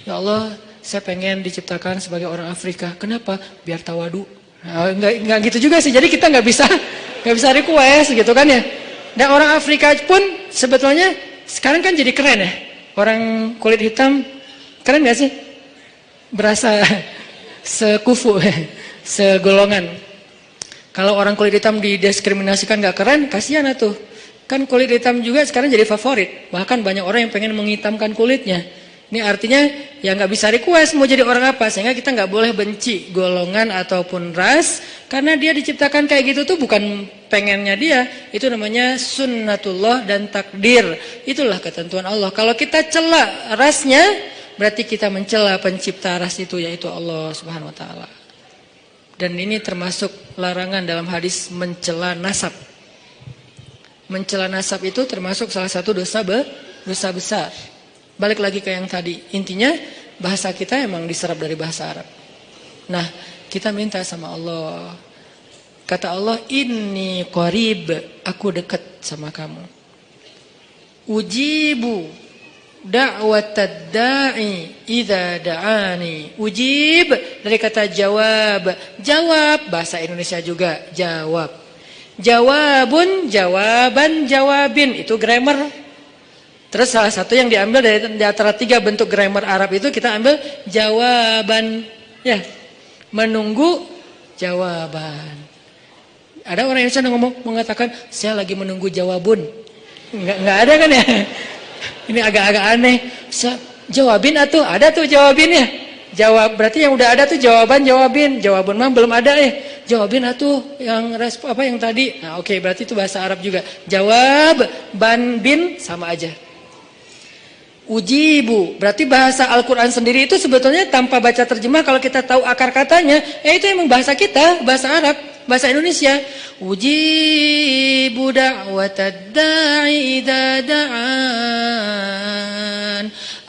Ya Allah saya pengen diciptakan sebagai orang Afrika. Kenapa? Biar tawadu. Nah, enggak gitu juga sih. Jadi kita nggak bisa request gitu kan ya. Dan orang Afrika pun sebetulnya sekarang kan jadi keren ya. Orang kulit hitam keren nggak sih? Berasa sekufu, segolongan. Kalau orang kulit hitam didiskriminasikan nggak keren, kasihan atuh. Kan kulit hitam juga sekarang jadi favorit. Bahkan banyak orang yang pengen menghitamkan kulitnya. Ini artinya ya nggak bisa request mau jadi orang apa, sehingga kita nggak boleh benci golongan ataupun ras, karena dia diciptakan kayak gitu tuh bukan pengennya dia, itu namanya sunnatullah dan takdir, itulah ketentuan Allah. Kalau kita cela rasnya, berarti kita mencela pencipta ras itu, yaitu Allah Subhanahu Wa Taala. Dan ini termasuk larangan dalam hadis mencela nasab. Mencela nasab itu termasuk salah satu dosa besar. Balik lagi ke yang tadi, intinya bahasa kita emang diserap dari bahasa Arab. Nah, kita minta sama Allah. Kata Allah, inni qarib, aku dekat sama kamu. Ujibu da'watad da'i idza da'ani. Ujib dari kata jawab. Jawab bahasa Indonesia juga, jawab. Jawabun, jawaban, jawabin, itu grammar. Terus salah satu yang diambil dari antara 3 bentuk grammar Arab itu kita ambil jawaban, ya, menunggu jawaban. Ada orang yang mengatakan saya lagi menunggu jawabun, nggak ada kan ya? Ini agak-agak aneh. Jawabin atuh, ada tuh jawabinnya. Jawab berarti yang udah ada tuh jawabin. Jawabun mah belum ada ya. Jawabin atuh yang yang tadi. Nah, oke, berarti itu bahasa Arab juga. Jawab, ban, bin sama aja. Ujibu. Berarti bahasa Al-Quran sendiri itu sebetulnya tanpa baca terjemah, kalau kita tahu akar katanya, itu emang bahasa kita, bahasa Arab, bahasa Indonesia. Ujibu da'watad da'i idza da'an.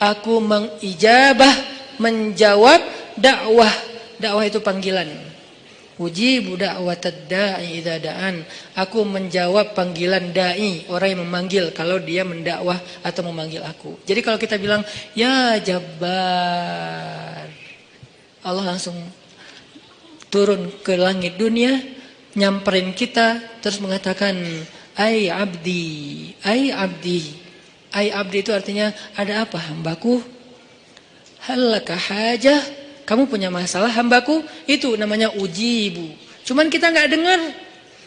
Aku mengijabah, menjawab dakwah. Dakwah itu panggilan. Ujibu da'watad da'i idza da'an. Aku menjawab panggilan dai, orang yang memanggil kalau dia mendakwah atau memanggil aku. Jadi kalau kita bilang ya Jabbar, Allah langsung turun ke langit dunia, nyamperin kita, terus mengatakan ai abdi, ai abdi. Ai abdi itu artinya ada apa hambaku? Halaka hajah? Kamu punya masalah hambaku? Itu namanya ujibu. Cuman kita nggak dengar.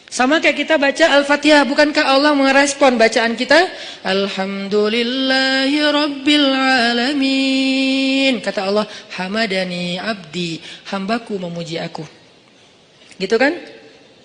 Sama kayak kita baca Al-Fatihah. Bukankah Allah merespon bacaan kita? Alhamdulillahi Rabbil Alamin. Kata Allah, hamadani abdi. Hambaku memuji aku. Gitu kan?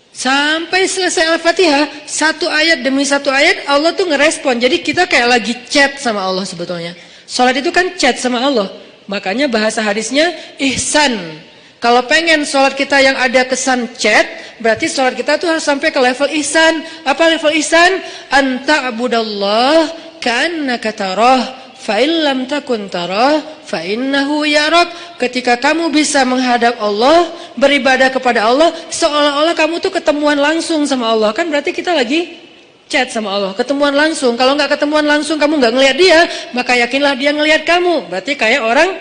Sampai selesai Al-Fatihah, satu ayat demi satu ayat Allah tuh ngerespon. Jadi kita kayak lagi chat sama Allah sebetulnya. Salat itu kan chat sama Allah. Makanya bahasa hadisnya ihsan. Kalau pengen sholat kita yang ada kesan chat, berarti sholat kita tuh harus sampai ke level ihsan. Apa level ihsan? Anta abudallah ka'annaka tarah, fa illam takun tarah, fa innahu yarak. Ketika kamu bisa menghadap Allah, beribadah kepada Allah, seolah-olah kamu tuh ketemuan langsung sama Allah. Kan berarti kita lagi chat sama Allah, ketemuan langsung. Kalau nggak ketemuan langsung, kamu nggak ngelihat dia, maka yakinlah dia ngelihat kamu. Berarti kayak orang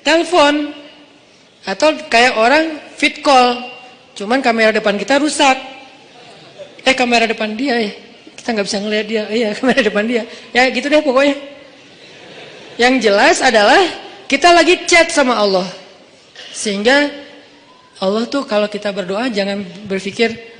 telepon atau kayak orang fit call, cuman kamera depan kita rusak. Kamera depan dia kita nggak bisa ngelihat dia. Iya, kamera depan dia. Ya gitu deh pokoknya. Yang jelas adalah kita lagi chat sama Allah, sehingga Allah tuh kalau kita berdoa jangan berpikir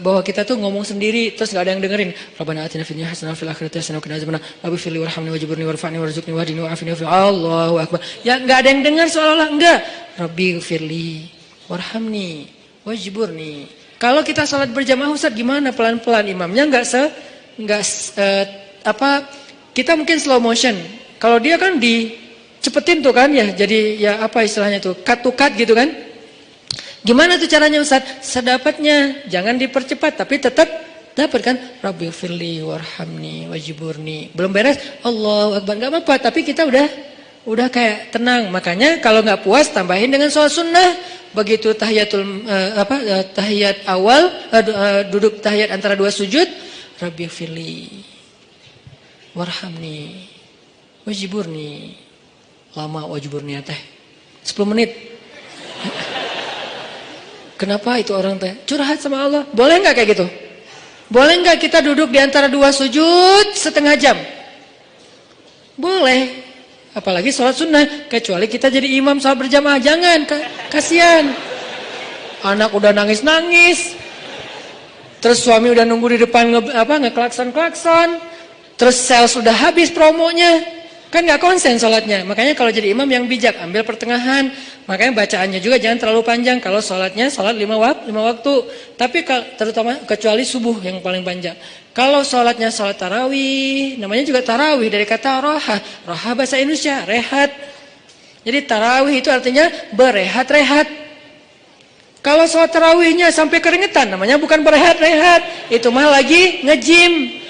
bahwa kita tuh ngomong sendiri terus gak ada yang dengerin. Rabbana atina fid dunya hasanah wa fil akhirati hasanah wa qina adzabannar. Rabbi firli warhamni wajburni warfa'ni warzuqni wahdini wa'afini wa'afini. Allahu akbar. Ya enggak ada yang dengar seolah-olah enggak. Rabbi firli warhamni wajburni. Kalau kita salat berjamaah Ustaz gimana? Pelan-pelan imamnya kita mungkin slow motion. Kalau dia kan dicepetin tuh kan ya. Jadi ya apa istilahnya tuh? Cut to cut gitu kan? Gimana tuh caranya Ustaz? Sedapatnya, jangan dipercepat tapi tetap dapat kan? Rabbi firli warhamni wajburni. Belum beres, Allahu akbar, enggak apa-apa, tapi kita udah kayak tenang. Makanya kalau nggak puas tambahin dengan sholat sunnah. Begitu tahiyat awal, duduk tahiyat antara dua sujud, Rabbi firli warhamni wajburni. Lama wajburni teh 10 menit. Kenapa itu orang teh curhat sama Allah? Boleh nggak kayak gitu? Boleh nggak kita duduk di antara dua sujud setengah jam? Boleh. Apalagi sholat sunnah. Kecuali kita jadi imam sholat berjamaah. Jangan, kasihan. Anak udah nangis-nangis. Terus suami udah nunggu di depan ngeklakson-klakson. Terus sales udah habis promonya. Kan nggak konsen sholatnya. Makanya kalau jadi imam yang bijak, ambil pertengahan. Makanya bacaannya juga jangan terlalu panjang. Kalau sholatnya sholat 5 waktu. Tapi terutama kecuali subuh yang paling panjang. Kalau sholatnya sholat tarawih, namanya juga tarawih dari kata roha. Roha bahasa Indonesia, rehat. Jadi tarawih itu artinya berehat-rehat. Kalau sholat tarawihnya sampai keringetan, namanya bukan berehat-rehat. Itu mah lagi nge-gym.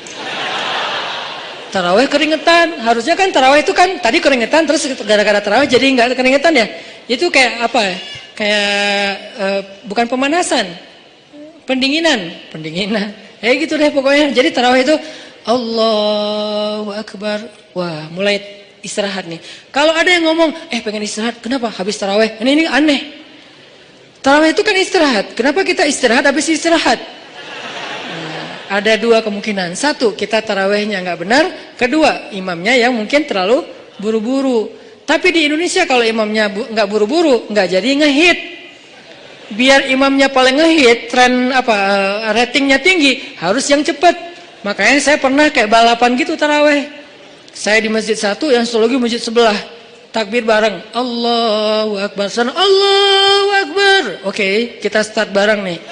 Tarawih keringetan, harusnya kan tarawih itu kan tadi keringetan terus gara-gara tarawih jadi nggak keringetan ya. Itu kayak apa ya? Kayak bukan pemanasan, pendinginan. Gitu deh pokoknya. Jadi tarawih itu Allahu Akbar. Wah, mulai istirahat nih. Kalau ada yang ngomong, pengen istirahat, kenapa? Habis tarawih. Ini aneh. Tarawih itu kan istirahat. Kenapa kita istirahat habis istirahat? Ada dua kemungkinan. Satu, kita tarawihnya nggak benar. Kedua, imamnya yang mungkin terlalu buru-buru. Tapi di Indonesia kalau imamnya nggak buru-buru, nggak jadi ngehit. Biar imamnya paling ngehit, ratingnya tinggi, harus yang cepat. Makanya saya pernah kayak balapan gitu tarawih. Saya di masjid satu, yang satu lagi masjid sebelah. Takbir bareng. Allahu Akbar. Sana Allahu Akbar. Oke, kita start bareng nih.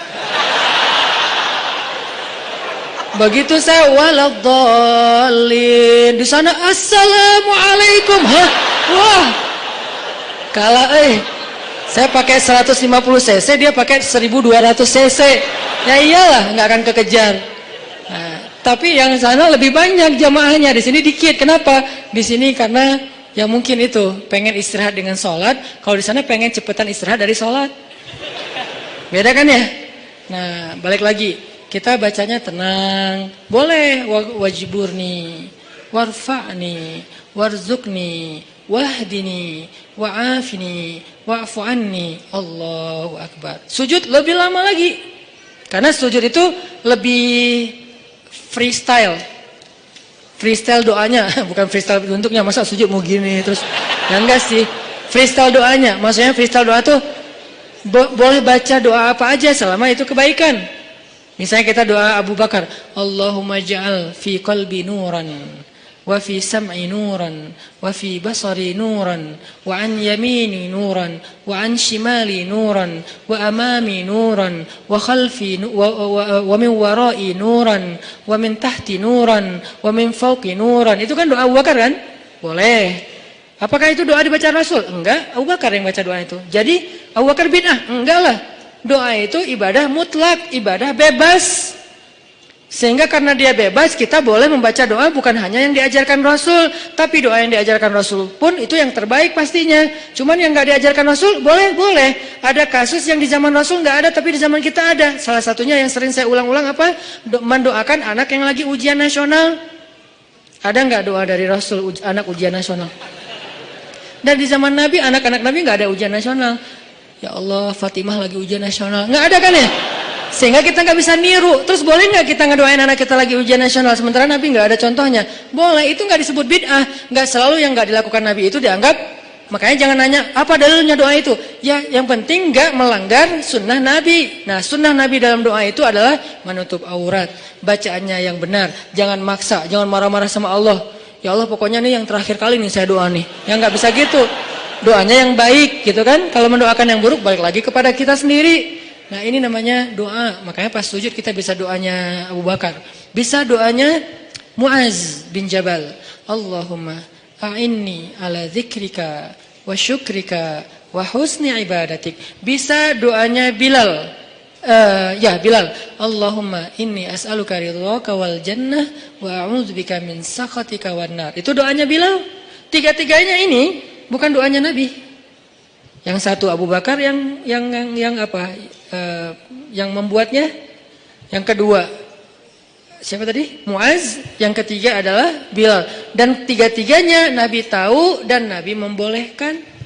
Begitu saya waladhdallin, di sana assalamualaikum. Hah? Wah. Kalah saya pakai 150 cc, dia pakai 1200 cc. Ya iyalah, nggak akan kekejar. Nah, tapi yang sana lebih banyak jamaahnya, di sini dikit. Kenapa? Di sini karena ya mungkin itu pengen istirahat dengan sholat. Kalau di sana pengen cepetan istirahat dari sholat. Beda kan ya? Nah, balik lagi. Kita bacanya tenang. Boleh wajiburni, warfa'ni, warzukni, wahdini, wa'afini, wa'fu anni. Allahu Akbar. Sujud lebih lama lagi. Karena sujud itu lebih freestyle. Freestyle doanya, bukan freestyle bentuknya. Masa sujud mau gini terus. Ya enggak sih. Freestyle doanya. Maksudnya freestyle doa tuh boleh baca doa apa aja selama itu kebaikan. Misalnya kita doa Abu Bakar, Allahumma ja'al fi qalbi nuran, wa fi sam'i nuran, wa fi basari nuran, wa an yamini nuran, wa an shimali nuran, wa amami nuran, wa khalfi wa min warai nuran, wa min tahti nuran, wa min fawqi nuran. Itu kan doa Abu Bakar kan? Boleh. Apakah itu doa dibaca Rasul? Enggak, Abu Bakar yang baca doa itu. Jadi Abu Bakar bid'ah? Enggak lah. Doa itu ibadah mutlak, ibadah bebas. Sehingga karena dia bebas, kita boleh membaca doa bukan hanya yang diajarkan Rasul, tapi doa yang diajarkan Rasul pun itu yang terbaik pastinya. Cuman yang enggak diajarkan Rasul, boleh. Ada kasus yang di zaman Rasul enggak ada, tapi di zaman kita ada. Salah satunya yang sering saya ulang-ulang apa? Mendoakan anak yang lagi ujian nasional. Ada enggak doa dari Rasul anak ujian nasional? Dan di zaman Nabi, anak-anak Nabi nggak ada ujian nasional. Ya Allah, Fatimah lagi ujian nasional. Nggak ada kan ya? Sehingga kita nggak bisa niru. Terus boleh nggak kita ngedoain anak kita lagi ujian nasional? Sementara Nabi nggak ada contohnya. Boleh, itu nggak disebut bid'ah. Nggak selalu yang nggak dilakukan Nabi itu dianggap. Makanya jangan nanya, apa dalilnya doa itu? Ya, yang penting nggak melanggar sunnah Nabi. Nah, sunnah Nabi dalam doa itu adalah menutup aurat. Bacaannya yang benar. Jangan maksa, jangan marah-marah sama Allah. Ya Allah, pokoknya nih yang terakhir kali nih saya doa nih. Yang nggak bisa gitu. Doanya yang baik gitu kan. Kalau mendoakan yang buruk balik lagi kepada kita sendiri. Nah, ini namanya doa. Makanya pas sujud kita bisa doanya Abu Bakar. Bisa doanya Muaz bin Jabal. Allahumma a'inni ala dzikrika wa syukrika wa husni ibadatik. Bisa doanya Bilal. Bilal, Allahumma inni as'aluka ridhaka wal jannah wa a'udzubika min sakhatika wan nar. Itu doanya Bilal. Tiga-tiganya ini bukan doanya Nabi. Yang satu Abu Bakar yang apa? Yang membuatnya. Yang kedua siapa tadi? Muaz. Yang ketiga adalah Bilal. Dan tiga-tiganya Nabi tahu dan Nabi membolehkan.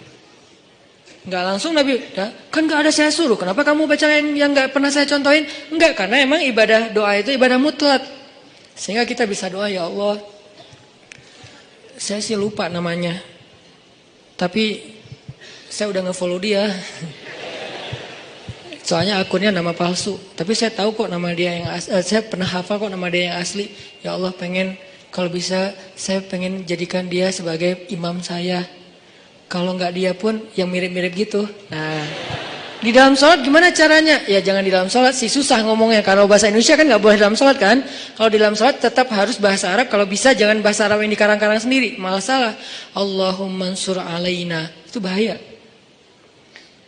Enggak langsung Nabi, kan enggak ada saya suruh. Kenapa kamu baca yang enggak pernah saya contohin? Enggak, karena emang ibadah doa itu ibadah mutlak. Sehingga kita bisa doa, ya Allah. Saya sih lupa namanya. Tapi saya udah nge-follow dia. Soalnya akunnya nama palsu. Tapi saya tahu kok nama dia yang saya pernah hafal kok nama dia yang asli. Ya Allah, pengen kalau bisa saya pengen jadikan dia sebagai imam saya. Kalau nggak dia pun yang mirip-mirip gitu. Nah, di dalam sholat gimana caranya? Ya jangan di dalam sholat sih, susah ngomongnya. Kalau bahasa Indonesia kan nggak boleh dalam sholat kan. Kalau di dalam sholat tetap harus bahasa Arab. Kalau bisa jangan bahasa Arab yang dikarang-karang sendiri. Malah salah. Allahumma ansur alaina. Itu bahaya.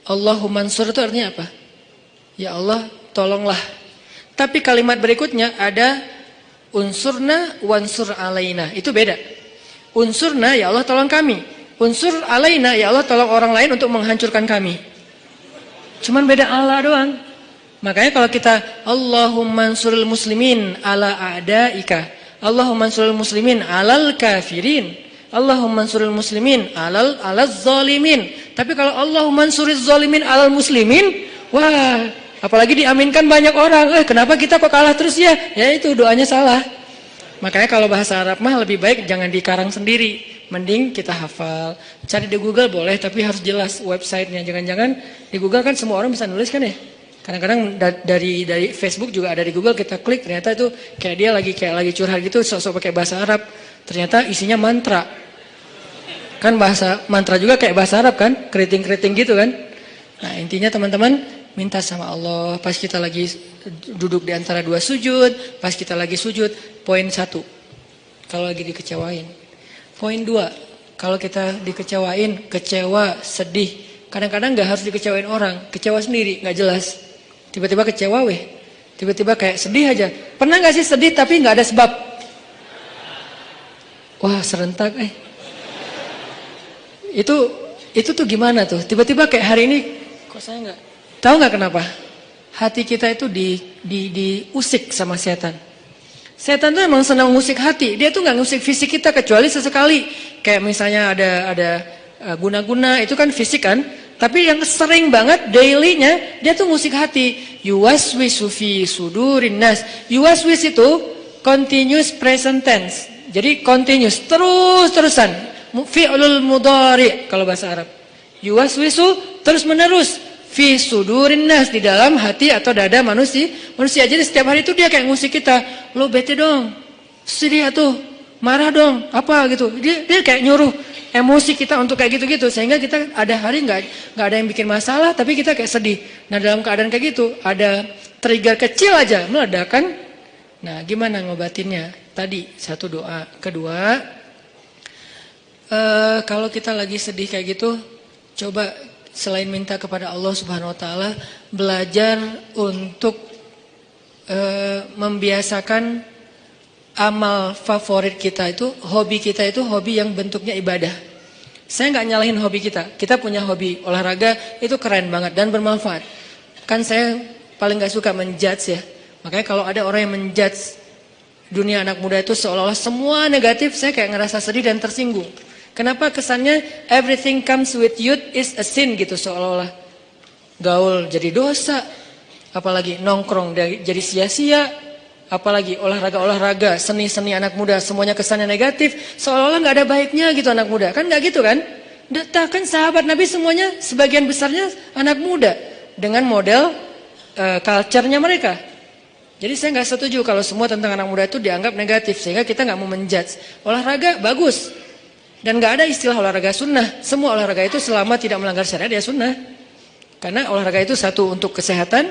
Allahumma ansur itu artinya apa? Ya Allah tolonglah. Tapi kalimat berikutnya ada unsurna wansur alaina. Itu beda. Unsurna ya Allah tolong kami. Unsur alaina, ya Allah tolong orang lain untuk menghancurkan kami. Cuman beda Allah doang. Makanya kalau kita Allahumma ansuril muslimin ala a'daika, Allahumma ansuril muslimin alal kafirin, Allahumma ansuril muslimin alal zalimin. Tapi kalau Allahumma ansuril zalimin alal muslimin, wah, apalagi diaminkan banyak orang. Kenapa kita kok kalah terus ya? Ya itu doanya salah. Makanya kalau bahasa Arab mah lebih baik jangan dikarang sendiri. Mending kita hafal. Cari di Google boleh, tapi harus jelas websitenya. Jangan-jangan di Google kan semua orang bisa nulis kan ya. Kadang-kadang dari Facebook juga ada di Google, kita klik ternyata itu kayak dia lagi curhat gitu, sok-sok pakai bahasa Arab. Ternyata isinya mantra. Kan bahasa mantra juga kayak bahasa Arab kan, keriting-keriting gitu kan. Nah intinya teman-teman, minta sama Allah, pas kita lagi duduk di antara dua sujud, pas kita lagi sujud. Poin 1, kalau lagi dikecewain. Poin 2, kalau kita dikecewain, kecewa, sedih. Kadang-kadang gak harus dikecewain orang, kecewa sendiri, gak jelas. Tiba-tiba kecewa tiba-tiba kayak sedih aja. Pernah gak sih sedih tapi gak ada sebab? Wah serentak Itu tuh gimana tuh? Tiba-tiba kayak hari ini, kok saya nggak tahu nggak kenapa? Hati kita itu diusik sama setan. Setan tuh emang senang musik hati. Dia tuh nggak musik fisik kita kecuali sesekali. Kayak misalnya ada guna-guna itu kan fisik kan. Tapi yang sering banget dailynya dia tuh musik hati. Yuwaswisu fi sudurin nas. Yuwaswis itu continuous present tense. Jadi continuous terus-terusan. Fi'lul mudhari kalau bahasa Arab. Yuwaswisu terus menerus fi sudurin nas, di dalam hati atau dada manusia. Jadi setiap hari itu dia kayak musik kita. Lo bete dong, sedih atuh, marah dong, apa gitu. Dia kayak nyuruh emosi kita untuk kayak gitu-gitu, sehingga kita ada hari nggak ada yang bikin masalah, tapi kita kayak sedih. Nah dalam keadaan kayak gitu ada trigger kecil aja meledakan. Nah gimana ngobatinnya? Tadi satu doa. Kedua, kalau kita lagi sedih kayak gitu, coba selain minta kepada Allah Subhanahu Wa Taala, belajar untuk membiasakan amal favorit kita itu, hobi kita itu hobi yang bentuknya ibadah. Saya nggak nyalahin hobi kita. Kita punya hobi olahraga itu keren banget dan bermanfaat. Kan saya paling nggak suka menjudge ya. Makanya kalau ada orang yang menjudge dunia anak muda itu seolah-olah semua negatif, saya kayak ngerasa sedih dan tersinggung. Kenapa kesannya everything comes with youth is a sin gitu, seolah-olah gaul jadi dosa, apalagi nongkrong jadi sia-sia, apalagi olahraga, seni-seni anak muda semuanya kesannya negatif, seolah-olah nggak ada baiknya gitu anak muda. Kan nggak gitu kan? Kan sahabat Nabi semuanya sebagian besarnya anak muda dengan model culture-nya mereka. Jadi saya nggak setuju kalau semua tentang anak muda itu dianggap negatif, sehingga kita nggak mau menjudge. Olahraga bagus. Dan gak ada istilah olahraga sunnah. Semua olahraga itu selama tidak melanggar syariat ya sunnah. Karena olahraga itu satu untuk kesehatan,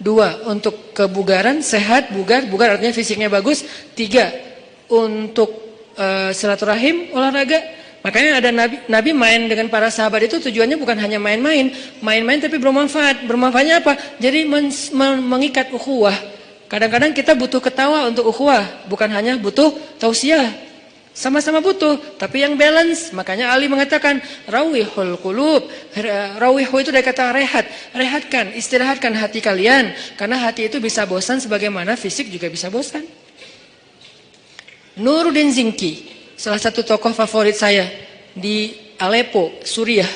dua untuk kebugaran, sehat, bugar artinya fisiknya bagus, tiga untuk silaturahim, olahraga. Makanya ada Nabi main dengan para sahabat itu tujuannya bukan hanya main-main tapi bermanfaat. Bermanfaatnya apa? Jadi mengikat ukhuwah. Kadang-kadang kita butuh ketawa untuk ukhuwah, bukan hanya butuh tausiah. Sama-sama butuh, tapi yang balance. Makanya Ali mengatakan rawihul qulub. Rawihu itu dari kata rehat. Rehatkan, istirahatkan hati kalian, karena hati itu bisa bosan sebagaimana fisik juga bisa bosan. Nuruddin Zinki, salah satu tokoh favorit saya di Aleppo, Suriah.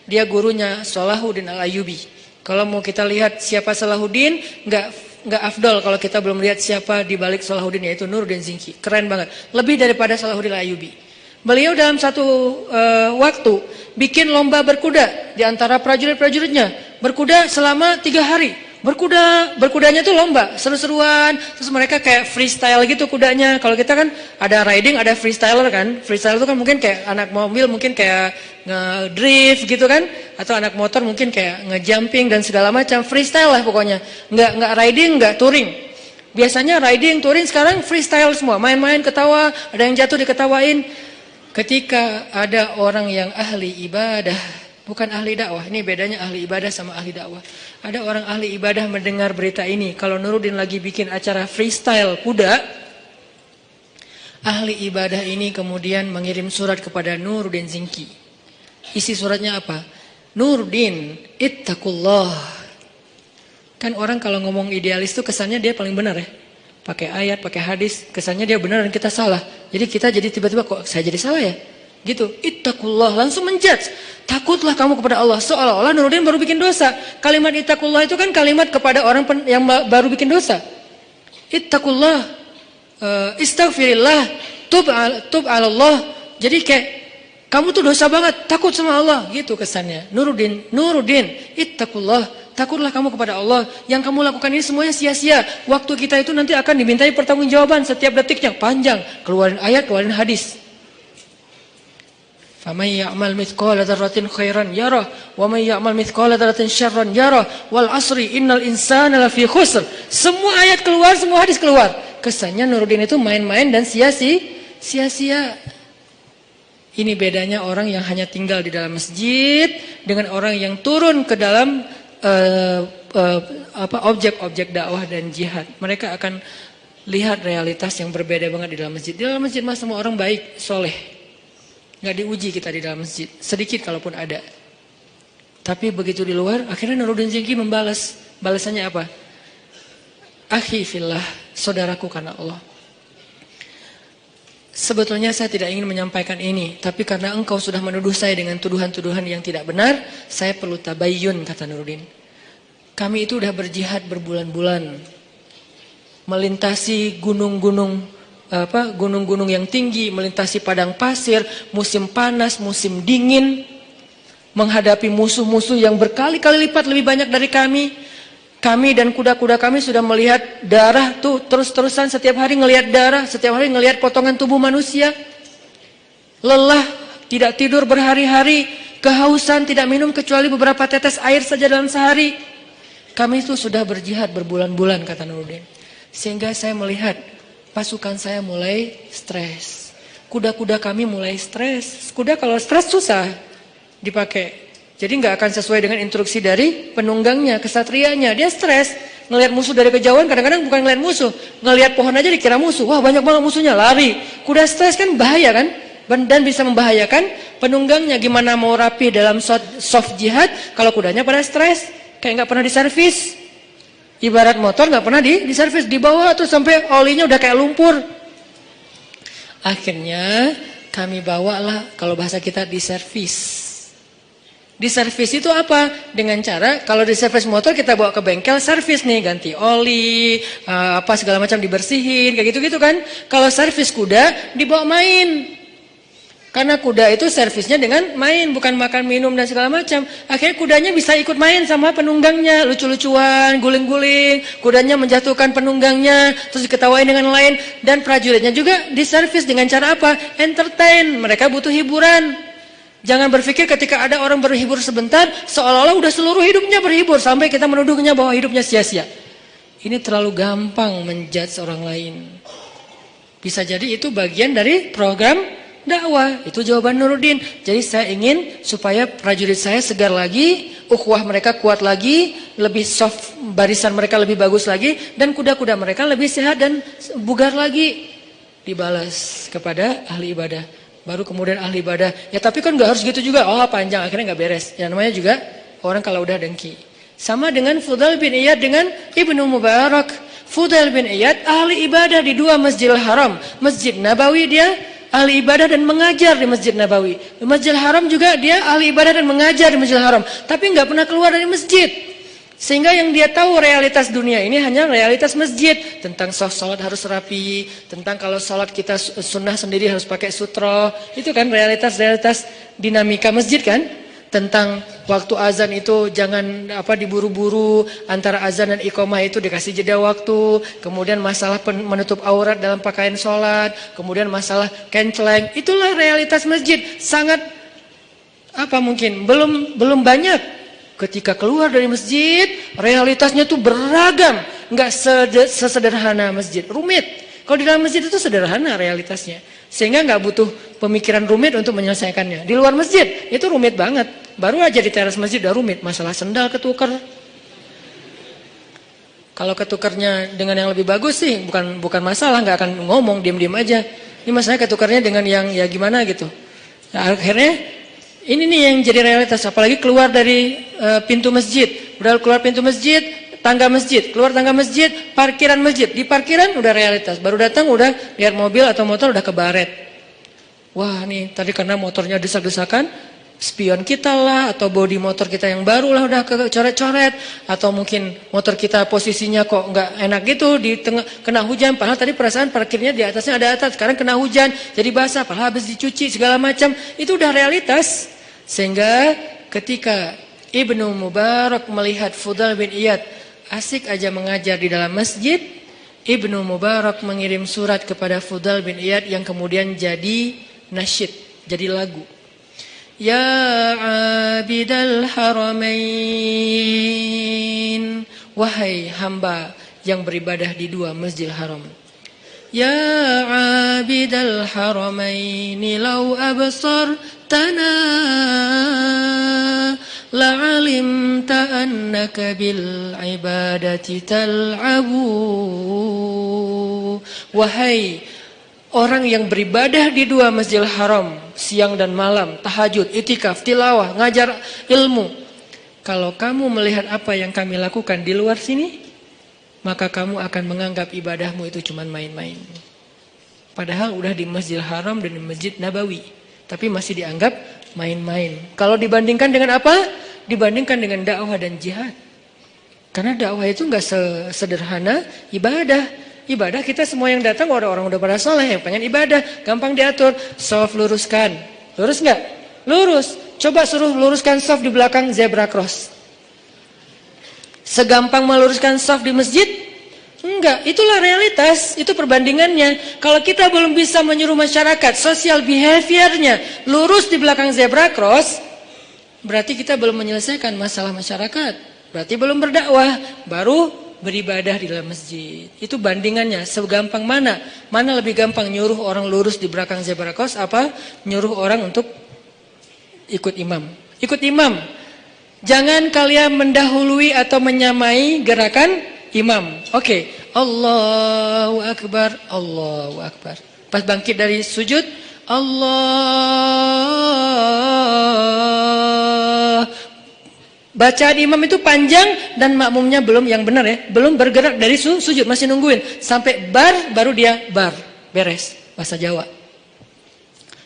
Dia gurunya Salahuddin Al-Ayyubi. Kalau mau kita lihat siapa Salahuddin, nggak afdol kalau kita belum lihat siapa di balik Salahuddin, yaitu Nuruddin Zinki. Keren banget, lebih daripada Salahuddin Al-Ayyubi. Beliau dalam satu waktu bikin lomba berkuda di antara prajurit-prajuritnya. Berkuda selama 3 hari. Berkudanya tuh lomba, seru-seruan. Terus mereka kayak freestyle gitu kudanya. Kalau kita kan ada riding, ada freestyler kan. Freestyle itu kan mungkin kayak anak mobil, mungkin kayak ngedrift gitu kan. Atau anak motor mungkin kayak ngejumping dan segala macam. Freestyle lah pokoknya. Nggak riding, nggak touring. Biasanya riding, touring, sekarang freestyle semua. Main-main, ketawa, ada yang jatuh diketawain. Ketika ada orang yang ahli ibadah, bukan ahli dakwah, ini bedanya ahli ibadah sama ahli dakwah. Ada orang ahli ibadah mendengar berita ini, kalau Nuruddin lagi bikin acara freestyle kuda, ahli ibadah ini kemudian mengirim surat kepada Nuruddin Zinki. Isi suratnya apa? Nuruddin, ittaqullah. Kan orang kalau ngomong idealis tuh kesannya dia paling benar ya. Pakai ayat, pakai hadis, kesannya dia benar dan kita salah. Jadi kita jadi tiba-tiba kok saya jadi salah ya? Gitu, ittaqullah, langsung menjudge. Takutlah kamu kepada Allah. Seolah-olah Nuruddin baru bikin dosa. Kalimat ittaqullah itu kan kalimat kepada orang yang baru bikin dosa. Ittaqullah, istaghfirillah, tub ala Allah. Jadi kayak kamu tuh dosa banget, takut sama Allah, gitu kesannya. Nuruddin, ittaqullah, takutlah kamu kepada Allah. Yang kamu lakukan ini semuanya sia-sia. Waktu kita itu nanti akan dimintai pertanggungjawaban setiap detiknya, panjang. Keluarin ayat, keluarin hadis. Faman ya'mal mithqala dzarratin khairan yarah wa man ya'mal mithqala dzarratin syarran yarah wal asri innal insana lafi khusr. Semua ayat keluar, semua hadis keluar. Kesannya Nuruddin itu main-main dan sia-sia. Ini bedanya orang yang hanya tinggal di dalam masjid dengan orang yang turun ke dalam objek-objek dakwah dan jihad. Mereka akan lihat realitas yang berbeda banget di dalam masjid. Di dalam masjid mah semua orang baik, soleh. Nggak diuji kita di dalam masjid. Sedikit kalaupun ada. Tapi begitu di luar, akhirnya Nuruddin Zingki membalas. Balasannya apa? Akhi fillah, saudaraku karena Allah. Sebetulnya saya tidak ingin menyampaikan ini. Tapi karena engkau sudah menuduh saya dengan tuduhan-tuduhan yang tidak benar, saya perlu tabayyun, kata Nuruddin. Kami itu udah berjihad berbulan-bulan. Melintasi gunung-gunung yang tinggi, melintasi padang pasir, musim panas, musim dingin, menghadapi musuh-musuh yang berkali-kali lipat lebih banyak dari kami. Kami dan kuda-kuda kami sudah melihat darah tuh terus-terusan, setiap hari ngelihat darah, setiap hari ngelihat potongan tubuh manusia. Lelah, tidak tidur berhari-hari, kehausan, tidak minum kecuali beberapa tetes air saja dalam sehari. Kami itu sudah berjihad berbulan-bulan, kata Nuruddin. Sehingga saya melihat pasukan saya mulai stres. Kuda-kuda kami mulai stres. Kuda kalau stres susah dipakai. Jadi nggak akan sesuai dengan instruksi dari penunggangnya, kesatrianya. Dia stres. Ngelihat musuh dari kejauhan, kadang-kadang bukan ngelihat musuh. Ngelihat pohon aja dikira musuh. Wah, banyak banget musuhnya, lari. Kuda stres kan bahaya kan? Dan bisa membahayakan penunggangnya. Gimana mau rapi dalam soft jihad kalau kudanya pada stres? Kayak nggak pernah diservis. Ibarat motor nggak pernah diservis, dibawa tuh sampai olinya udah kayak lumpur. Akhirnya kami bawalah, kalau bahasa kita, diservis. Diservis itu apa? Dengan cara, kalau diservis motor kita bawa ke bengkel servis nih, ganti oli, apa segala macam dibersihin, kayak gitu-gitu kan. Kalau servis kuda dibawa main. Karena kuda itu servisnya dengan main, bukan makan, minum, dan segala macam. Akhirnya kudanya bisa ikut main sama penunggangnya. Lucu-lucuan, guling-guling. Kudanya menjatuhkan penunggangnya, terus diketawain dengan lain. Dan prajuritnya juga diservis dengan cara apa? Entertain. Mereka butuh hiburan. Jangan berpikir ketika ada orang berhibur sebentar, seolah-olah udah seluruh hidupnya berhibur. Sampai kita menuduhnya bahwa hidupnya sia-sia. Ini terlalu gampang menjudge orang lain. Bisa jadi itu bagian dari program dakwah. Itu jawaban Nuruddin. Jadi saya ingin supaya prajurit saya segar lagi, ukhuwah mereka kuat lagi, lebih soft, barisan mereka lebih bagus lagi, dan kuda-kuda mereka lebih sehat dan bugar lagi. Dibalas kepada ahli ibadah. Baru kemudian ahli ibadah, ya tapi kan gak harus gitu juga. Oh panjang, akhirnya gak beres. Ya namanya juga orang kalau udah dengki. Sama dengan Fudail bin Iyad dengan Ibnu Mubarak. Fudail bin Iyad ahli ibadah di dua Masjidil Haram. Masjid Nabawi dia ahli ibadah dan mengajar di Masjid Nabawi. Di Masjidil Haram juga dia ahli ibadah dan mengajar di Masjidil Haram. Tapi nggak pernah keluar dari masjid. Sehingga yang dia tahu realitas dunia ini hanya realitas masjid. Tentang sholat harus rapi. Tentang kalau sholat kita sunnah sendiri harus pakai sutro. Itu kan realitas-realitas dinamika masjid kan. Tentang waktu azan itu jangan diburu-buru, antara azan dan iqamah itu dikasih jeda waktu. Kemudian masalah menutup aurat dalam pakaian sholat. Kemudian masalah kenceleng. Itulah realitas masjid. Sangat mungkin belum banyak. Ketika keluar dari masjid, realitasnya tuh beragam. Nggak sesederhana masjid, rumit. Kalau di dalam masjid itu sederhana realitasnya. Sehingga nggak butuh pemikiran rumit untuk menyelesaikannya. Di luar masjid itu rumit banget. Baru aja di teras masjid udah rumit. Masalah sendal ketukar. Kalau ketukarnya dengan yang lebih bagus sih bukan masalah, nggak akan ngomong, diam-diam aja. Ini masalahnya ketukarnya dengan yang ya gimana gitu. Nah, akhirnya ini nih yang jadi realitas, apalagi keluar dari pintu masjid. Udah keluar pintu masjid, tangga masjid, keluar tangga masjid, parkiran masjid. Di parkiran udah realitas, baru datang udah lihat mobil atau motor udah kebaret. Wah nih tadi karena motornya desak-desakan, spion kita lah, atau bodi motor kita yang baru lah udah coret-coret, atau mungkin motor kita posisinya kok nggak enak gitu di tengah kena hujan, padahal tadi perasaan parkirnya di atasnya ada atas, sekarang kena hujan jadi basah, padahal habis dicuci segala macam. Itu udah realitas. Sehingga ketika Ibnu Mubarak melihat Fudail bin Iyad asik aja mengajar di dalam masjid, Ibnu Mubarak mengirim surat kepada Fudail bin Iyad yang kemudian jadi nasyid, jadi lagu. Ya abidal haramain, wahai hamba yang beribadah di dua Masjidil Haram. Ya abidal haramaini law absartana la'alimta annaka bil ibadati tal'abu. Wahai orang yang beribadah di dua Masjidil Haram siang dan malam, tahajud, itikaf, tilawah, ngajar ilmu. Kalau kamu melihat apa yang kami lakukan di luar sini, maka kamu akan menganggap ibadahmu itu cuma main-main. Padahal udah di Masjidil Haram dan di Masjid Nabawi, tapi masih dianggap main-main. Kalau dibandingkan dengan apa? Dibandingkan dengan dakwah dan jihad. Karena dakwah itu nggak sederhana ibadah. Ibadah kita semua yang datang orang-orang udah pada soleh, yang pengen ibadah, gampang diatur. Shaf luruskan, lurus nggak? Lurus. Coba suruh luruskan shaf di belakang zebra cross. Segampang meluruskan shaf di masjid? Enggak, itulah realitas, itu perbandingannya. Kalau kita belum bisa menyuruh masyarakat, social behaviornya lurus di belakang zebra cross, berarti kita belum menyelesaikan masalah masyarakat. Berarti belum berdakwah, baru beribadah di dalam masjid. Itu bandingannya, segampang mana? Mana lebih gampang nyuruh orang lurus di belakang zebra cross, apa nyuruh orang untuk ikut imam? Ikut imam. Jangan kalian mendahului atau menyamai gerakan imam. Oke. Allahu Akbar, Allahu Akbar. Pas bangkit dari sujud, Allah. Bacaan imam itu panjang dan makmumnya belum yang benar ya. Belum bergerak dari sujud, masih nungguin. Sampai bar, baru dia bar. Beres, bahasa Jawa.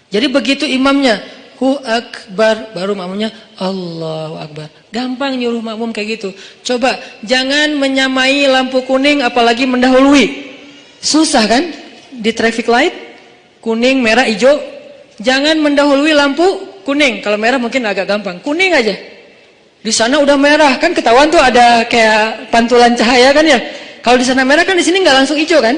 Jadi begitu imamnya Hu Akbar, baru makmumnya Allahu Akbar. Gampang nyuruh makmum kayak gitu. Coba jangan menyamai lampu kuning apalagi mendahului. Susah kan? Di traffic light kuning, merah, hijau. Jangan mendahului lampu kuning. Kalau merah mungkin agak gampang. Kuning aja. Di sana udah merah kan, ketahuan tuh ada kayak pantulan cahaya kan ya. Kalau di sana merah kan, di sini nggak langsung hijau kan?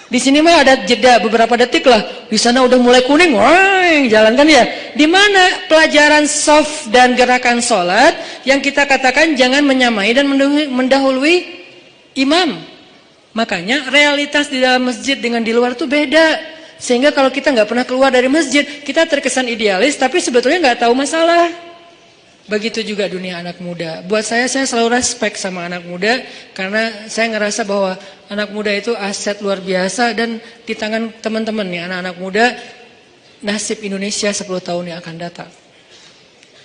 Di sini mah ada jeda beberapa detik lah. Di sana udah mulai kuning, wah, jalan kan ya. Di mana pelajaran shaf dan gerakan sholat yang kita katakan jangan menyamai dan mendahului imam. Makanya realitas di dalam masjid dengan di luar tuh beda. Sehingga kalau kita nggak pernah keluar dari masjid, kita terkesan idealis, tapi sebetulnya nggak tahu masalah. Begitu juga dunia anak muda. Buat saya selalu respect sama anak muda karena saya ngerasa bahwa anak muda itu aset luar biasa dan di tangan teman-teman nih anak-anak muda nasib Indonesia 10 tahun yang akan datang.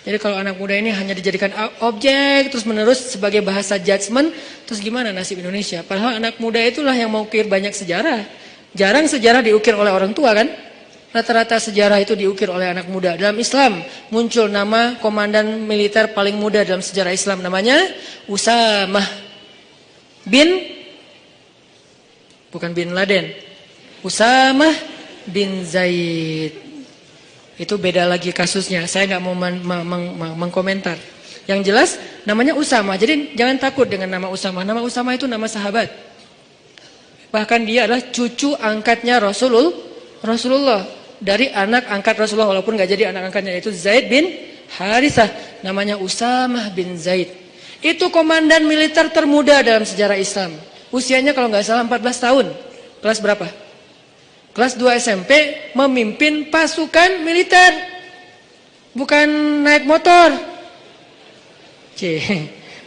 Jadi kalau anak muda ini hanya dijadikan objek terus menerus sebagai bahasa judgement, terus gimana nasib Indonesia? Padahal anak muda itulah yang mengukir banyak sejarah. Jarang sejarah diukir oleh orang tua kan? Rata-rata sejarah itu diukir oleh anak muda. Dalam Islam muncul nama komandan militer paling muda dalam sejarah Islam. Namanya Usamah bukan bin Laden. Usamah bin Zaid. Itu beda lagi kasusnya. Saya nggak mau mengkomentar. Yang jelas namanya Usamah. Jadi jangan takut dengan nama Usamah. Nama Usamah itu nama sahabat. Bahkan dia adalah cucu angkatnya Rasulullah. Dari anak angkat Rasulullah, walaupun gak jadi anak angkatnya, yaitu Zaid bin Harithah. Namanya Usamah bin Zaid. Itu komandan militer termuda dalam sejarah Islam. Usianya kalau gak salah 14 tahun. Kelas berapa? Kelas 2 SMP, memimpin pasukan militer. Bukan naik motor.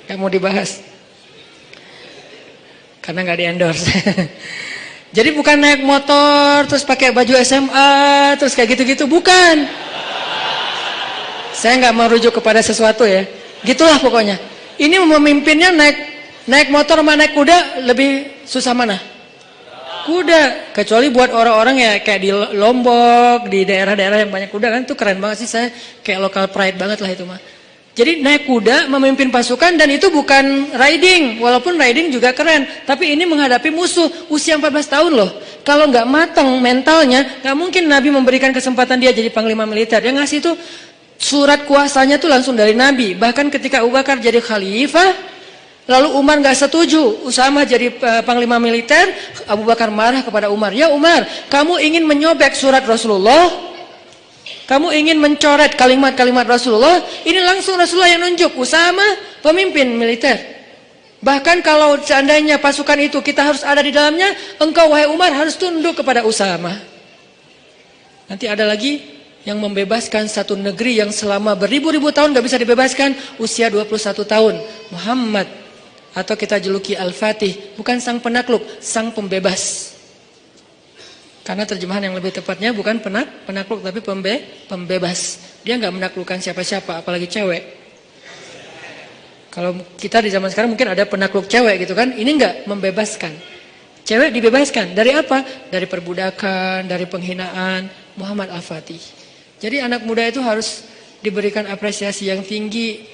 Gak mau dibahas. Karena gak di-endorse. Jadi bukan naik motor, terus pakai baju SMA, terus kayak gitu-gitu, bukan. Saya nggak merujuk kepada sesuatu ya. Gitulah pokoknya. Ini memimpinnya naik motor sama naik kuda lebih susah mana? Kuda. Kecuali buat orang-orang ya kayak di Lombok, di daerah-daerah yang banyak kuda kan, itu keren banget sih, saya kayak local pride banget lah itu mah. Jadi naik kuda memimpin pasukan dan itu bukan riding. Walaupun riding juga keren. Tapi ini menghadapi musuh usia 14 tahun loh. Kalau nggak matang mentalnya, nggak mungkin Nabi memberikan kesempatan dia jadi panglima militer. Yang ngasih itu surat kuasanya tuh langsung dari Nabi. Bahkan ketika Abu Bakar jadi khalifah, lalu Umar nggak setuju Usamah jadi panglima militer, Abu Bakar marah kepada Umar. Ya Umar, kamu ingin menyobek surat Rasulullah? Kamu ingin mencoret kalimat-kalimat Rasulullah, ini langsung Rasulullah yang nunjuk. Usama pemimpin militer. Bahkan kalau seandainya pasukan itu kita harus ada di dalamnya, engkau wahai Umar harus tunduk kepada Usama. Nanti ada lagi yang membebaskan satu negeri yang selama beribu-ribu tahun gak bisa dibebaskan, usia 21 tahun. Muhammad, atau kita juluki Al-Fatih, bukan sang penakluk, sang pembebas. Karena terjemahan yang lebih tepatnya bukan penakluk tapi pembebas. Dia gak menaklukkan siapa-siapa, apalagi cewek. Kalau kita di zaman sekarang mungkin ada penakluk cewek gitu kan, ini gak membebaskan. Cewek dibebaskan, dari apa? Dari perbudakan, dari penghinaan. Muhammad Al-Fatih. Jadi anak muda itu harus diberikan apresiasi yang tinggi.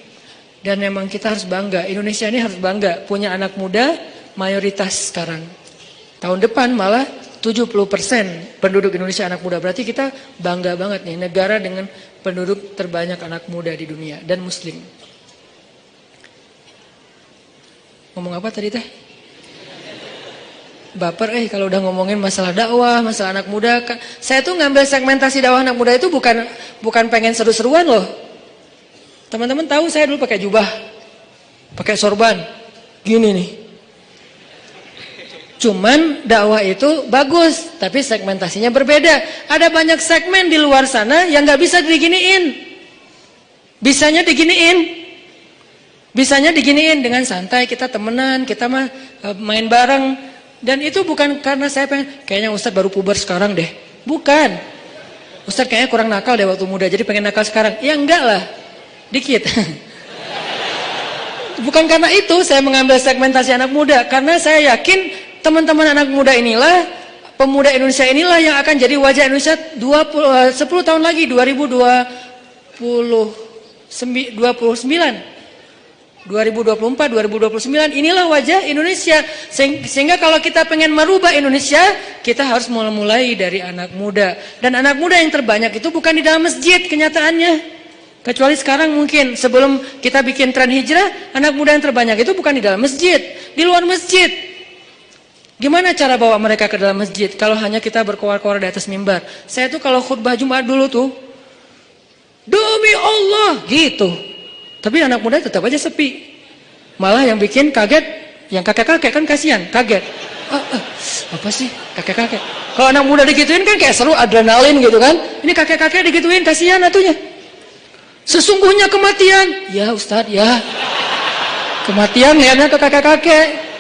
Dan memang kita harus bangga, Indonesia ini harus bangga punya anak muda mayoritas sekarang. Tahun depan malah 70% penduduk Indonesia anak muda. Berarti kita bangga banget nih, negara dengan penduduk terbanyak anak muda di dunia dan muslim. Ngomong apa tadi teh? Baper kalau udah ngomongin masalah dakwah, masalah anak muda. Saya tuh ngambil segmentasi dakwah anak muda itu bukan pengen seru-seruan loh. Teman-teman tahu saya dulu pakai jubah, pakai sorban, gini nih. Cuman dakwah itu bagus, tapi segmentasinya berbeda. Ada banyak segmen di luar sana yang nggak bisa diginiin. Bisanya diginiin dengan santai, kita temenan, kita mah main bareng. Dan itu bukan karena saya kayaknya Ustadz baru puber sekarang deh. Bukan. Ustadz kayaknya kurang nakal deh waktu muda, jadi pengen nakal sekarang. Ya enggak lah. Dikit. Bukan karena itu saya mengambil segmentasi anak muda, karena saya yakin teman-teman anak muda inilah, pemuda Indonesia inilah yang akan jadi wajah Indonesia 10 tahun lagi, 2024, 2029, inilah wajah Indonesia. Sehingga kalau kita pengen merubah Indonesia, kita harus mulai dari anak muda. Dan anak muda yang terbanyak itu bukan di dalam masjid kenyataannya. Kecuali sekarang mungkin, sebelum kita bikin tren hijrah, anak muda yang terbanyak itu bukan di dalam masjid, di luar masjid. Gimana cara bawa mereka ke dalam masjid kalau hanya kita berkoar-koar di atas mimbar? Saya tuh kalau khutbah Jumat dulu tuh, demi Allah gitu. Tapi anak muda tetap aja sepi. Malah yang bikin kaget, yang kakek-kakek kan kasihan, kaget. Apa sih kakek-kakek? Kalau anak muda digituin kan kayak seru, adrenalin gitu kan. Ini kakek-kakek digituin, kasihan atunya. Sesungguhnya kematian, ya Ustadz ya. Kematian lihatnya ke kakek-kakek.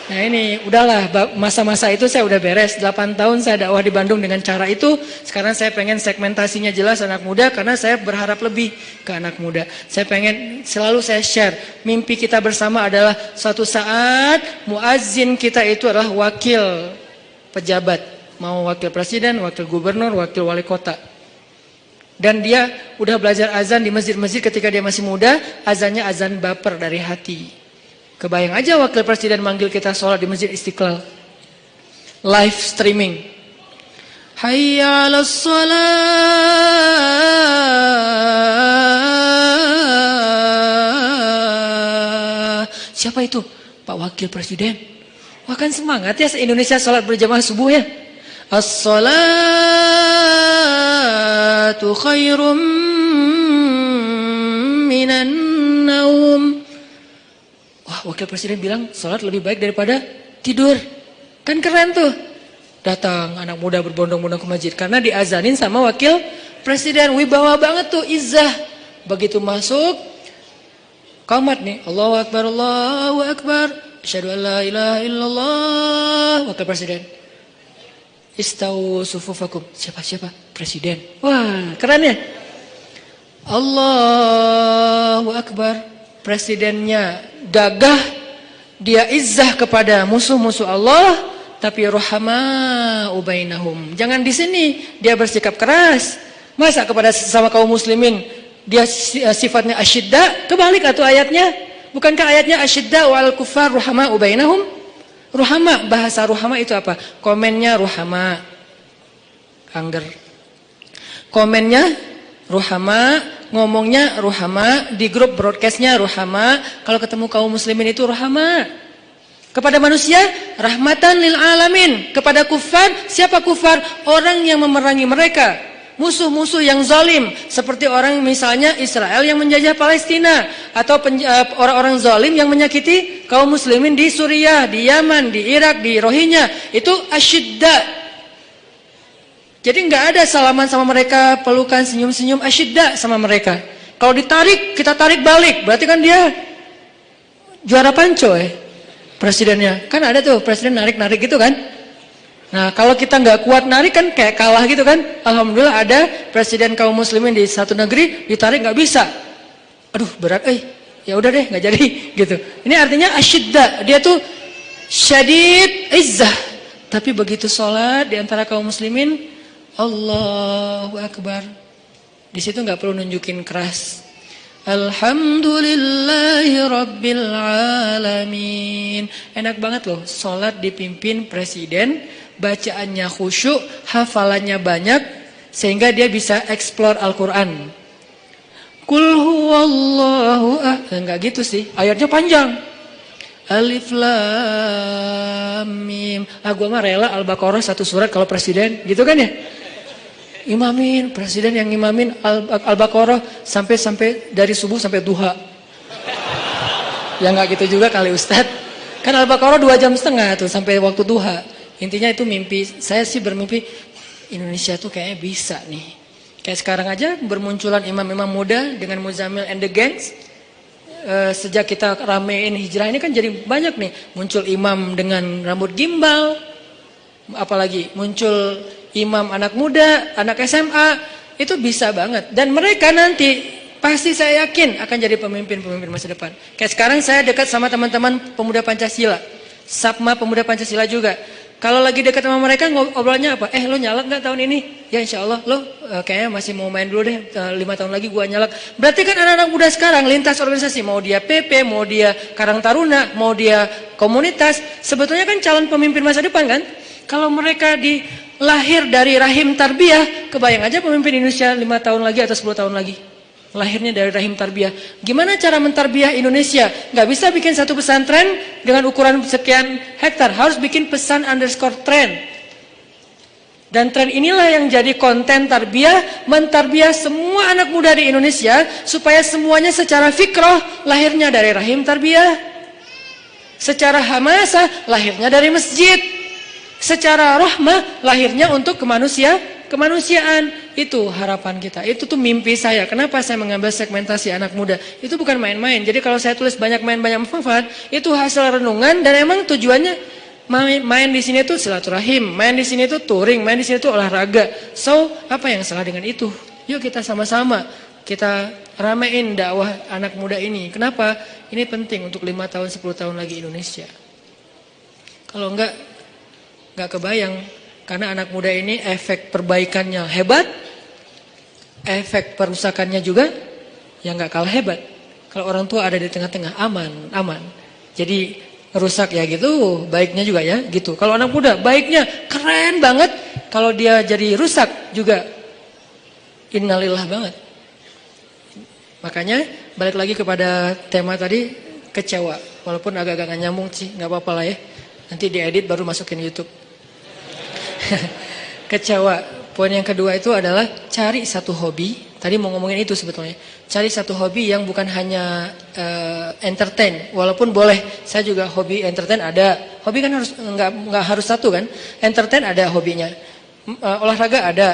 Nah ini udahlah, masa-masa itu saya udah beres. 8 tahun saya dakwah di Bandung dengan cara itu. Sekarang saya pengen segmentasinya jelas anak muda, karena saya berharap lebih ke anak muda. Saya pengen selalu saya share, mimpi kita bersama adalah suatu saat muazzin kita itu adalah wakil pejabat, mau wakil presiden, wakil gubernur, wakil wali kota. Dan dia udah belajar azan di masjid-masjid ketika dia masih muda, azannya azan baper dari hati. Kebayang aja wakil presiden manggil kita sholat di Masjid Istiqlal, live streaming. Hayya 'alas shalah. Siapa itu? Pak Wakil Presiden. Wah kan semangat ya se-Indonesia sholat berjamaah subuh ya. As-salatu khairum minan naum. Wah, Wakil Presiden bilang sholat lebih baik daripada tidur. Kan keren tuh. Datang anak muda berbondong-bondong ke masjid karena diazanin sama Wakil Presiden. Wibawa banget tuh, izzah. Begitu masuk, qamat nih, Allahu Akbar, Allahu Akbar, asyhadu an la ilaha illallah. Wakil Presiden, istawu sufufakum. Siapa? Presiden. Wah, keren ya. Allahu Akbar. Presidennya gagah, dia izzah kepada musuh-musuh Allah, tapi rahama ubainahum. Jangan di sini dia bersikap keras. Masa kepada sesama kaum muslimin dia sifatnya asyidda? Kebalik atau ayatnya? Bukankah ayatnya asyidda wal kuffar rahama ubainahum? Ruhama, bahasa ruhama itu apa? Komennya ruhama, angger. Komennya ruhama, ngomongnya ruhama, di grup broadcastnya ruhama, kalau ketemu kaum muslimin itu ruhama. Kepada manusia, rahmatan lil alamin. Kepada kufar, siapa kufar? Orang yang memerangi mereka. musuh-musuh yang zalim, seperti orang misalnya Israel yang menjajah Palestina, atau orang-orang zalim yang menyakiti kaum muslimin di Suriah, di Yaman, di Irak, di Rohingya, itu asyidda. Jadi nggak ada salaman sama mereka, pelukan, senyum-senyum, asyidda sama mereka. Kalau ditarik, kita tarik balik, berarti kan dia juara panco presidennya. Kan ada tuh presiden narik-narik gitu kan. Nah kalau kita nggak kuat narik kan kayak kalah gitu kan. Alhamdulillah ada presiden kaum muslimin di satu negeri ditarik nggak bisa. Aduh berat ya udah deh nggak jadi gitu. Ini artinya asyidda, dia tuh syadid izzah. Tapi begitu sholat di antara kaum muslimin, Allahu Akbar. Di situ nggak perlu nunjukin keras. Alhamdulillahi Rabbil Alamin. Enak banget loh sholat dipimpin presiden, bacaannya khusyuk, hafalannya banyak, sehingga dia bisa explore Al-Quran. Qul huwallahu enggak gitu sih, ayatnya panjang. Alif Lam Mim. Gua mah rela Al-Baqarah satu surat kalau presiden, gitu kan ya? Imamin, presiden yang imamin Al-Baqarah sampai dari subuh sampai duha. Ya nggak gitu juga kali Ustadz. Kan Al-Baqarah 2,5 jam tuh sampai waktu duha. Intinya itu mimpi. Saya sih bermimpi Indonesia tuh kayaknya bisa nih. Kayak sekarang aja bermunculan imam-imam muda dengan Muzammil and the Gangs. Sejak kita ramein hijrah ini kan jadi banyak nih. Muncul imam dengan rambut gimbal. Apalagi muncul imam anak muda, anak SMA, itu bisa banget. Dan mereka nanti pasti saya yakin akan jadi pemimpin-pemimpin masa depan. Kayak sekarang saya dekat sama teman-teman pemuda Pancasila, Sapma Pemuda Pancasila juga. Kalau lagi dekat sama mereka ngobrolnya apa? Lo nyalak gak tahun ini? Ya insya Allah lo kayaknya masih mau main dulu deh, 5 tahun lagi gua nyalak. Berarti kan anak-anak muda sekarang lintas organisasi, mau dia PP, mau dia Karang Taruna, mau dia komunitas, sebetulnya kan calon pemimpin masa depan kan? Kalau mereka lahir dari rahim tarbiyah, kebayang aja pemimpin Indonesia 5 tahun lagi atau 10 tahun lagi. Lahirnya dari rahim tarbiyah. Gimana cara mentarbiyah Indonesia? Gak bisa bikin satu pesantren dengan ukuran sekian hektar. Harus bikin pesan_tren. Dan tren inilah yang jadi konten tarbiyah, mentarbiyah semua anak muda di Indonesia, supaya semuanya secara fikrah lahirnya dari rahim tarbiyah. Secara hamasah lahirnya dari masjid. Secara rahmah lahirnya untuk kemanusiaan. Itu harapan kita. Itu tuh mimpi saya. Kenapa saya mengambil segmentasi anak muda? Itu bukan main-main. Jadi kalau saya tulis banyak main banyak manfaat, itu hasil renungan dan emang tujuannya main di sini tuh silaturahim, main di sini tuh touring, main di sini tuh olahraga. So, apa yang salah dengan itu? Yuk kita sama-sama kita ramein dakwah anak muda ini. Kenapa? Ini penting untuk 5 tahun 10 tahun lagi Indonesia. Kalau enggak kebayang, karena anak muda ini efek perbaikannya hebat, efek perusakannya juga yang nggak kalah hebat. Kalau orang tua ada di tengah-tengah, aman. Jadi rusak ya gitu, baiknya juga ya gitu. Kalau anak muda baiknya keren banget, kalau dia jadi rusak juga innalillah banget. Makanya balik lagi kepada tema tadi, kecewa. Walaupun agak-agak gak nyambung sih, nggak apa-apa lah ya. Nanti diedit baru masukin YouTube. Kecewa. Poin yang kedua itu adalah cari satu hobi. Tadi mau ngomongin itu sebetulnya. Cari satu hobi yang bukan hanya entertain. Walaupun boleh, saya juga hobi entertain ada. Hobi kan harus nggak harus satu kan. Entertain ada hobinya. Olahraga ada.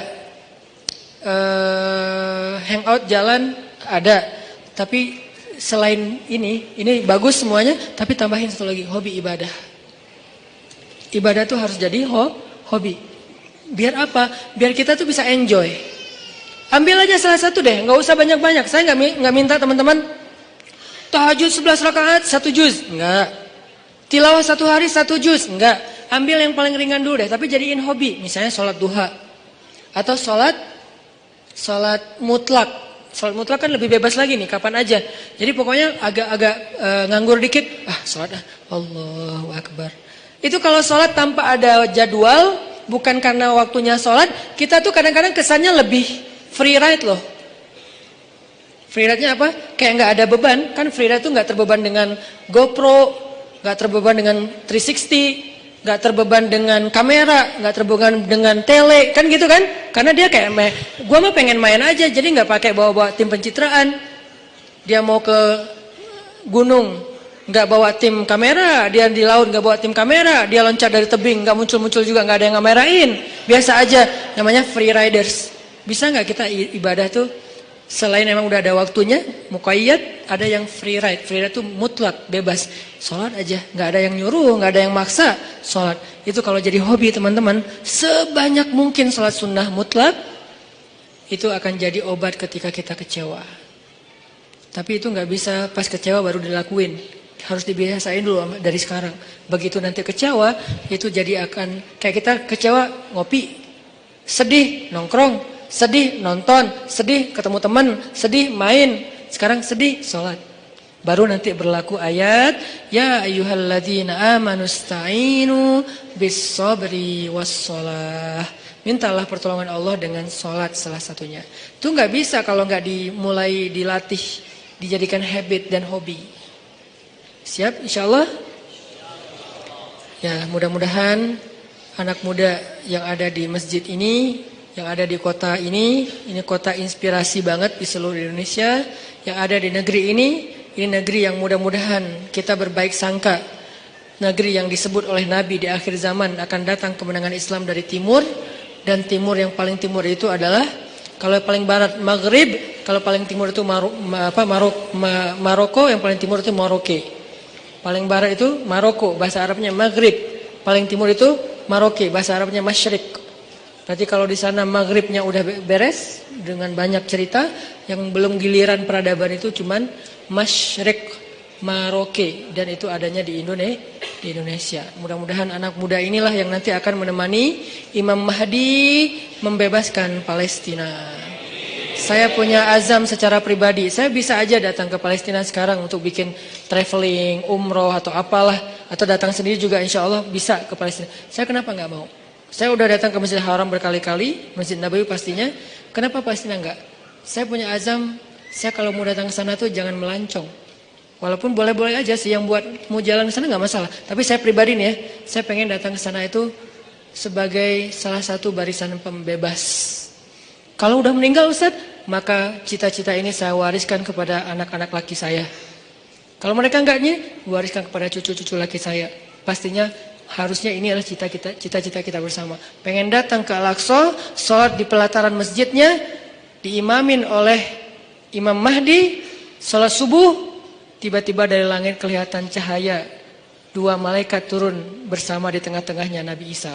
Hangout jalan ada. Tapi selain ini bagus semuanya. Tapi tambahin satu lagi, hobi ibadah. Ibadah tuh harus jadi hobi. Biar apa? Biar kita tuh bisa enjoy. Ambil aja salah satu deh, nggak usah banyak-banyak. Saya nggak minta teman-teman tahajud 11 rakaat 1 juz, nggak. Tilawah 1 hari 1 juz, nggak. Ambil yang paling ringan dulu deh, tapi jadiin hobi. Misalnya sholat duha atau sholat mutlak. Sholat mutlak kan lebih bebas lagi nih, kapan aja. Jadi pokoknya agak-agak nganggur dikit, sholat Allahu Akbar. Itu kalau sholat tanpa ada jadwal, bukan karena waktunya sholat, kita tuh kadang-kadang kesannya lebih free ride loh. Free ride-nya apa? Kayak nggak ada beban. Kan free ride tuh nggak terbeban dengan GoPro, nggak terbeban dengan 360, nggak terbeban dengan kamera, nggak terbeban dengan tele, kan gitu kan? Karena dia kayak, gue mah pengen main aja, jadi nggak pakai bawa-bawa tim pencitraan. Dia mau ke gunung, nggak bawa tim kamera, dia di laut nggak bawa tim kamera, dia loncat dari tebing, nggak muncul-muncul juga, nggak ada yang ngamerain, biasa aja, namanya free riders. Bisa nggak kita ibadah tuh selain emang udah ada waktunya, muqayyad, ada yang free ride. Free ride tuh mutlak, bebas, sholat aja, nggak ada yang nyuruh, nggak ada yang maksa, sholat. Itu kalau jadi hobi teman-teman, sebanyak mungkin sholat sunnah mutlak, itu akan jadi obat ketika kita kecewa. Tapi itu nggak bisa pas kecewa baru dilakuin. Harus dibiasain dulu dari sekarang. Begitu nanti kecewa, itu jadi akan kayak kita kecewa ngopi, sedih nongkrong, sedih nonton, sedih ketemu teman, sedih main. Sekarang sedih sholat. Baru nanti berlaku ayat, ya ayyuhalladzina amanu sta'inu bis sabri was shalah. Mintalah pertolongan Allah dengan sholat salah satunya. Itu nggak bisa kalau nggak dimulai dilatih, dijadikan habit dan hobi. Siap insyaallah? Ya, mudah-mudahan anak muda yang ada di masjid ini, yang ada di kota ini kota inspirasi banget di seluruh Indonesia, yang ada di negeri ini negeri yang mudah-mudahan kita berbaik sangka. Negeri yang disebut oleh Nabi di akhir zaman akan datang kemenangan Islam dari timur, dan timur yang paling timur itu adalah, kalau paling barat Maghrib, kalau paling timur itu Maroko, yang paling timur itu Maroke. Paling barat itu Maroko, bahasa Arabnya Maghrib. Paling timur itu Maroke, bahasa Arabnya Masyrik. Berarti kalau di sana Maghribnya udah beres dengan banyak cerita, yang belum giliran peradaban itu cuman Masyrik, Maroke, dan itu adanya di Indonesia. Mudah-mudahan anak muda inilah yang nanti akan menemani Imam Mahdi membebaskan Palestina. Saya punya azam secara pribadi, saya bisa aja datang ke Palestina sekarang untuk bikin traveling, umroh atau apalah, atau datang sendiri juga insya Allah bisa ke Palestina. Saya kenapa nggak mau? Saya udah datang ke Masjidil Haram berkali-kali, Masjid Nabawi pastinya. Kenapa Palestina enggak? Saya punya azam, saya kalau mau datang ke sana tuh jangan melancong. Walaupun boleh-boleh aja sih yang buat mau jalan ke sana nggak masalah. Tapi saya pribadi nih ya, saya pengen datang ke sana itu sebagai salah satu barisan pembebas. Kalau udah meninggal Ustaz, maka cita-cita ini saya wariskan kepada anak-anak laki saya. Kalau mereka enggaknya, wariskan kepada cucu-cucu laki saya. Pastinya harusnya ini adalah cita-cita kita bersama. Pengen datang ke Al-Aqsa, sholat di pelataran masjidnya, diimamin oleh Imam Mahdi, sholat subuh, tiba-tiba dari langit kelihatan cahaya. 2 malaikat turun bersama di tengah-tengahnya Nabi Isa.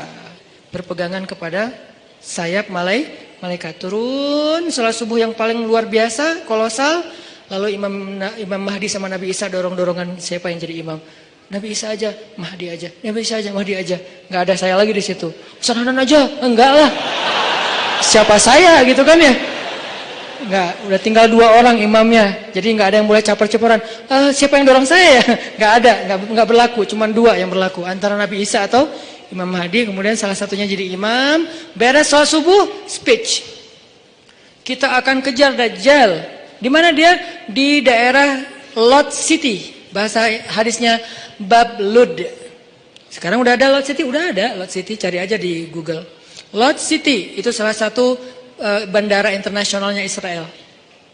Berpegangan kepada sayap malaikat. Turun, sholat subuh yang paling luar biasa, kolosal. Lalu Imam Mahdi sama Nabi Isa dorong-dorongan siapa yang jadi imam. Nabi Isa aja, Mahdi aja. Nabi Isa aja, Mahdi aja. Nggak ada saya lagi di situ. Ustaz Hanan aja, enggak lah. Siapa saya gitu kan ya? Enggak, udah tinggal 2 orang imamnya. Jadi nggak ada yang boleh caper-caperan. Siapa yang dorong saya ya? Nggak ada, nggak berlaku. Cuman 2 yang berlaku. Antara Nabi Isa atau Imam Mahdi. Kemudian salah satunya jadi imam. Beres sholat subuh, speech. Kita akan kejar Dajjal. Di mana dia? Di daerah Lot City. Bahasa hadisnya Bab Lud. Sekarang udah ada Lot City, udah ada Lot City, cari aja di Google. Lot City itu salah satu bandara internasionalnya Israel.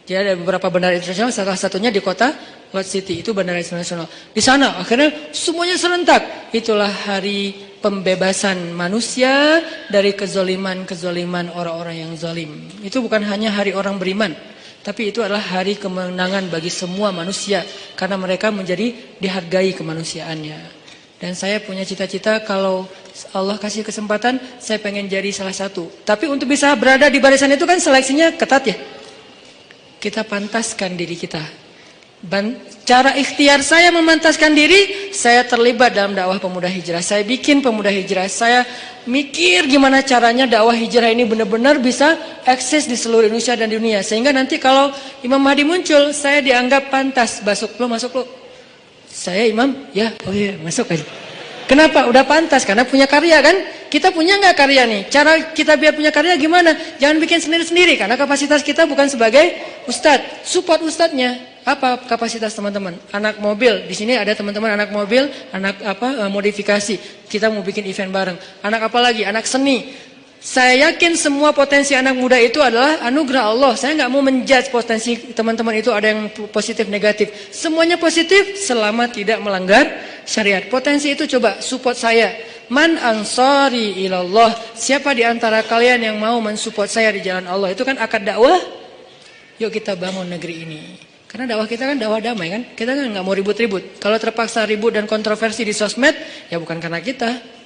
Jadi ada beberapa bandara internasional, salah satunya di kota Lot City, itu bandara internasional. Di sana akhirnya semuanya serentak. Itulah hari pembebasan manusia dari kezoliman orang-orang yang zalim. Itu bukan hanya hari orang beriman, tapi itu adalah hari kemenangan bagi semua manusia, karena mereka menjadi dihargai kemanusiaannya. Dan saya punya cita-cita kalau Allah kasih kesempatan, saya pengen jadi salah satu. Tapi untuk bisa berada di barisan itu kan seleksinya ketat ya. Kita pantaskan diri kita. Cara ikhtiar saya memantaskan diri, saya terlibat dalam dakwah pemuda hijrah. Saya bikin pemuda hijrah. Saya mikir gimana caranya dakwah hijrah ini benar-benar bisa eksis di seluruh Indonesia dan dunia. Sehingga nanti kalau Imam Mahdi muncul, saya dianggap pantas. Masuk lo. Saya imam, ya, oh iya, masuk aja. Kenapa? Udah pantas, karena punya karya kan? Kita punya nggak karya nih? Cara kita biar punya karya gimana? Jangan bikin sendiri-sendiri, karena kapasitas kita bukan sebagai ustadz. Support ustadznya. Apa kapasitas teman-teman? Anak mobil, di sini ada teman-teman anak mobil, anak modifikasi. Kita mau bikin event bareng. Anak apa lagi? Anak seni. Saya yakin semua potensi anak muda itu adalah anugerah Allah. Saya nggak mau menjudge potensi teman-teman itu ada yang positif negatif. Semuanya positif selama tidak melanggar syariat. Potensi itu coba support saya. Man ansari ilallah. Siapa di antara kalian yang mau mensupport saya di jalan Allah? Itu kan akad dakwah. Yuk kita bangun negeri ini. Karena dakwah kita kan dakwah damai kan. Kita kan nggak mau ribut-ribut. Kalau terpaksa ribut dan kontroversi di sosmed, ya bukan karena kita.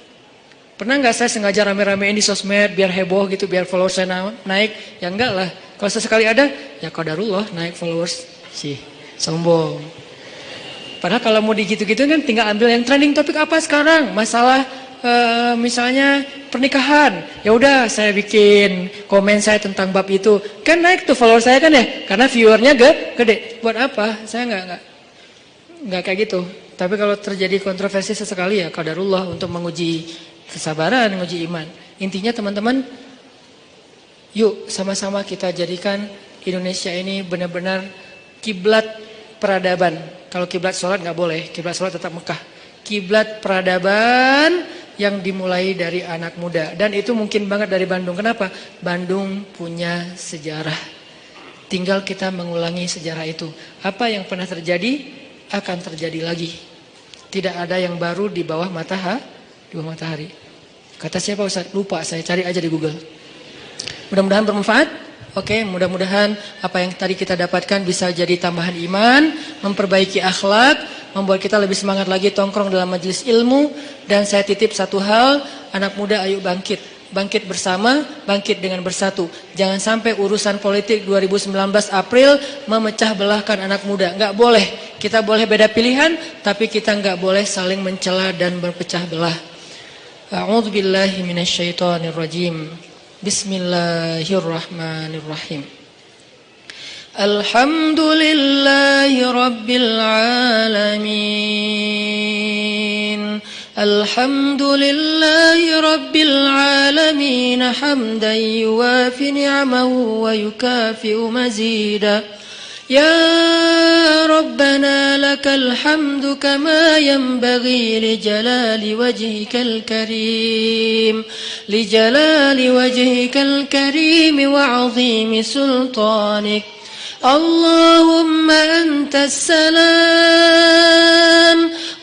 Pernah nggak saya sengaja rame-ramein di sosmed biar heboh gitu, biar followers saya naik? Ya enggak lah. Kalau sesekali ada, ya qadarullah naik followers. Sih, sombong. Padahal kalau mau digitu-gitu kan tinggal ambil yang trending topik apa sekarang? Masalah misalnya pernikahan. Ya udah saya bikin komen saya tentang bab itu. Kan naik tuh followers saya kan ya? Karena viewernya gede. Buat apa? Saya enggak kayak gitu. Tapi kalau terjadi kontroversi sesekali ya qadarullah untuk menguji kesabaran, menguji iman. Intinya teman-teman, yuk sama-sama kita jadikan Indonesia ini benar-benar kiblat peradaban. Kalau kiblat sholat nggak boleh, kiblat sholat tetap Mekah. Kiblat peradaban yang dimulai dari anak muda. Dan itu mungkin banget dari Bandung. Kenapa? Bandung punya sejarah. Tinggal kita mengulangi sejarah itu. Apa yang pernah terjadi akan terjadi lagi. Tidak ada yang baru di bawah matahari. Kata siapa Ustaz? Lupa, saya cari aja di Google. Mudah-mudahan bermanfaat. Oke, mudah-mudahan apa yang tadi kita dapatkan bisa jadi tambahan iman, memperbaiki akhlak, membuat kita lebih semangat lagi tongkrong dalam majelis ilmu. Dan saya titip satu hal, anak muda ayo bangkit. Bangkit bersama, bangkit dengan bersatu. Jangan sampai urusan politik 2019 April memecah belahkan anak muda. Enggak boleh. Kita boleh beda pilihan, tapi kita enggak boleh saling mencela dan berpecah belah. A'udzu billahi minasyaitonir rajim. Bismillahirrahmanirrahim. Alhamdulillahi rabbil alamin. Alhamdulillahi rabbil alamin hamdan yuwafi ni'amahu wa yukafi'u mazida. يا ربنا لك الحمد كما ينبغي لجلال وجهك الكريم وعظيم سلطانك اللهم أنت السلام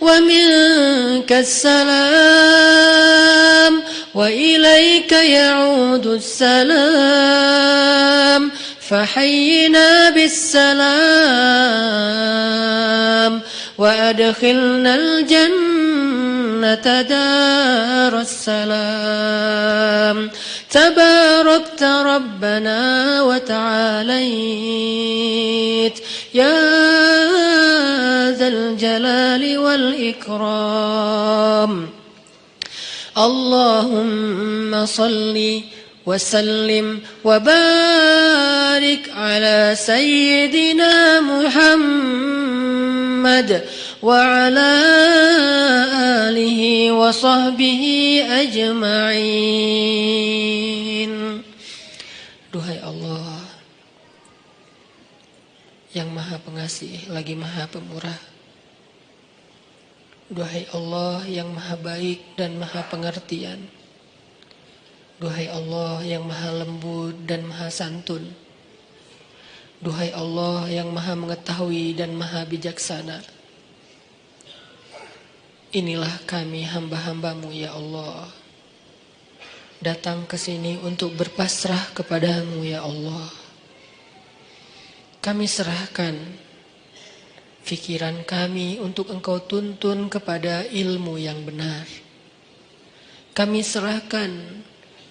ومنك السلام وإليك يعود السلام فحينا بالسلام وأدخلنا الجنة دار السلام تباركت ربنا وتعاليت يا ذا الجلال والإكرام اللهم صلِّ وسلم وبارك على سيدنا محمد وعلى آله وصحبه أجمعين. Duhai Allah yang maha pengasih lagi maha pemurah. Duhai Allah yang maha baik dan maha pengertian. Duhai Allah yang maha lembut dan maha santun. Duhai Allah yang maha mengetahui dan maha bijaksana. Inilah kami hamba-hambamu ya Allah. Datang ke sini untuk berpasrah kepadamu ya Allah. Kami serahkan pikiran kami untuk Engkau tuntun kepada ilmu yang benar. Kami serahkan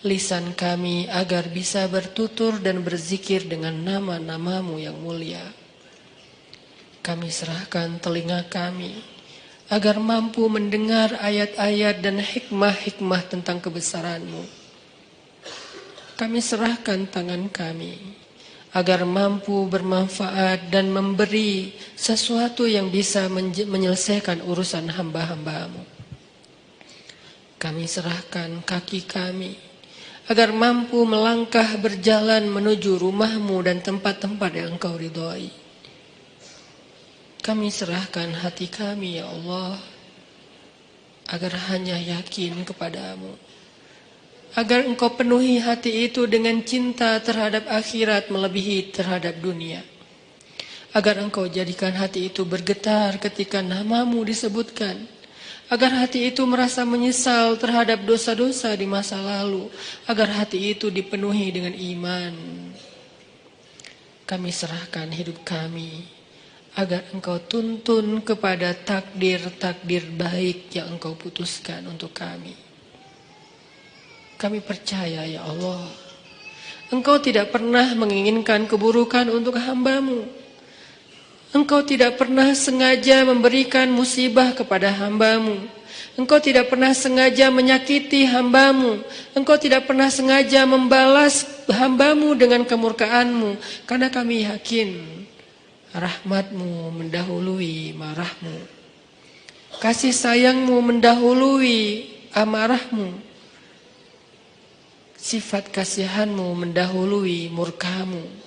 lisan kami agar bisa bertutur dan berzikir dengan nama-namamu yang mulia. Kami serahkan telinga kami agar mampu mendengar ayat-ayat dan hikmah-hikmah tentang kebesaranmu. Kami serahkan tangan kami agar mampu bermanfaat dan memberi sesuatu yang bisa menyelesaikan urusan hamba-hambamu. Kami serahkan kaki kami agar mampu melangkah berjalan menuju rumahmu dan tempat-tempat yang Engkau ridhoi. Kami serahkan hati kami ya Allah, agar hanya yakin kepadamu. Agar Engkau penuhi hati itu dengan cinta terhadap akhirat melebihi terhadap dunia. Agar Engkau jadikan hati itu bergetar ketika namamu disebutkan. Agar hati itu merasa menyesal terhadap dosa-dosa di masa lalu. Agar hati itu dipenuhi dengan iman. Kami serahkan hidup kami, agar Engkau tuntun kepada takdir-takdir baik yang Engkau putuskan untuk kami. Kami percaya ya Allah, Engkau tidak pernah menginginkan keburukan untuk hamba-Mu. Engkau tidak pernah sengaja memberikan musibah kepada hamba-Mu. Engkau tidak pernah sengaja menyakiti hamba-Mu. Engkau tidak pernah sengaja membalas hamba-Mu dengan kemurkaan-Mu. Karena kami yakin rahmat-Mu mendahului marah-Mu. Kasih sayang-Mu mendahului amarah-Mu. Sifat kasihan-Mu mendahului murka-Mu.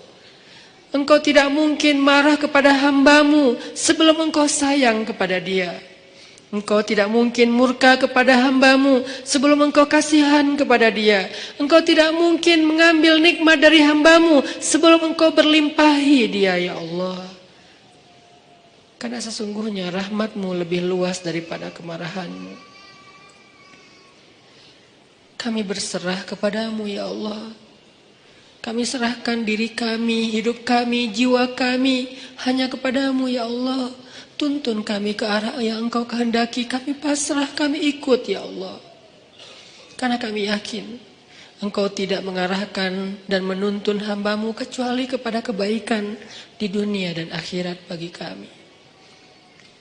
Engkau tidak mungkin marah kepada hamba-Mu sebelum Engkau sayang kepada dia. Engkau tidak mungkin murka kepada hamba-Mu sebelum Engkau kasihan kepada dia. Engkau tidak mungkin mengambil nikmat dari hamba-Mu sebelum Engkau berlimpahi dia ya Allah. Karena sesungguhnya rahmat-Mu lebih luas daripada kemarahan-Mu. Kami berserah kepadamu ya Allah. Kami serahkan diri kami, hidup kami, jiwa kami hanya kepadamu ya Allah. Tuntun kami ke arah yang Engkau kehendaki. Kami pasrah, kami ikut ya Allah. Karena kami yakin Engkau tidak mengarahkan dan menuntun hamba-Mu kecuali kepada kebaikan di dunia dan akhirat bagi kami.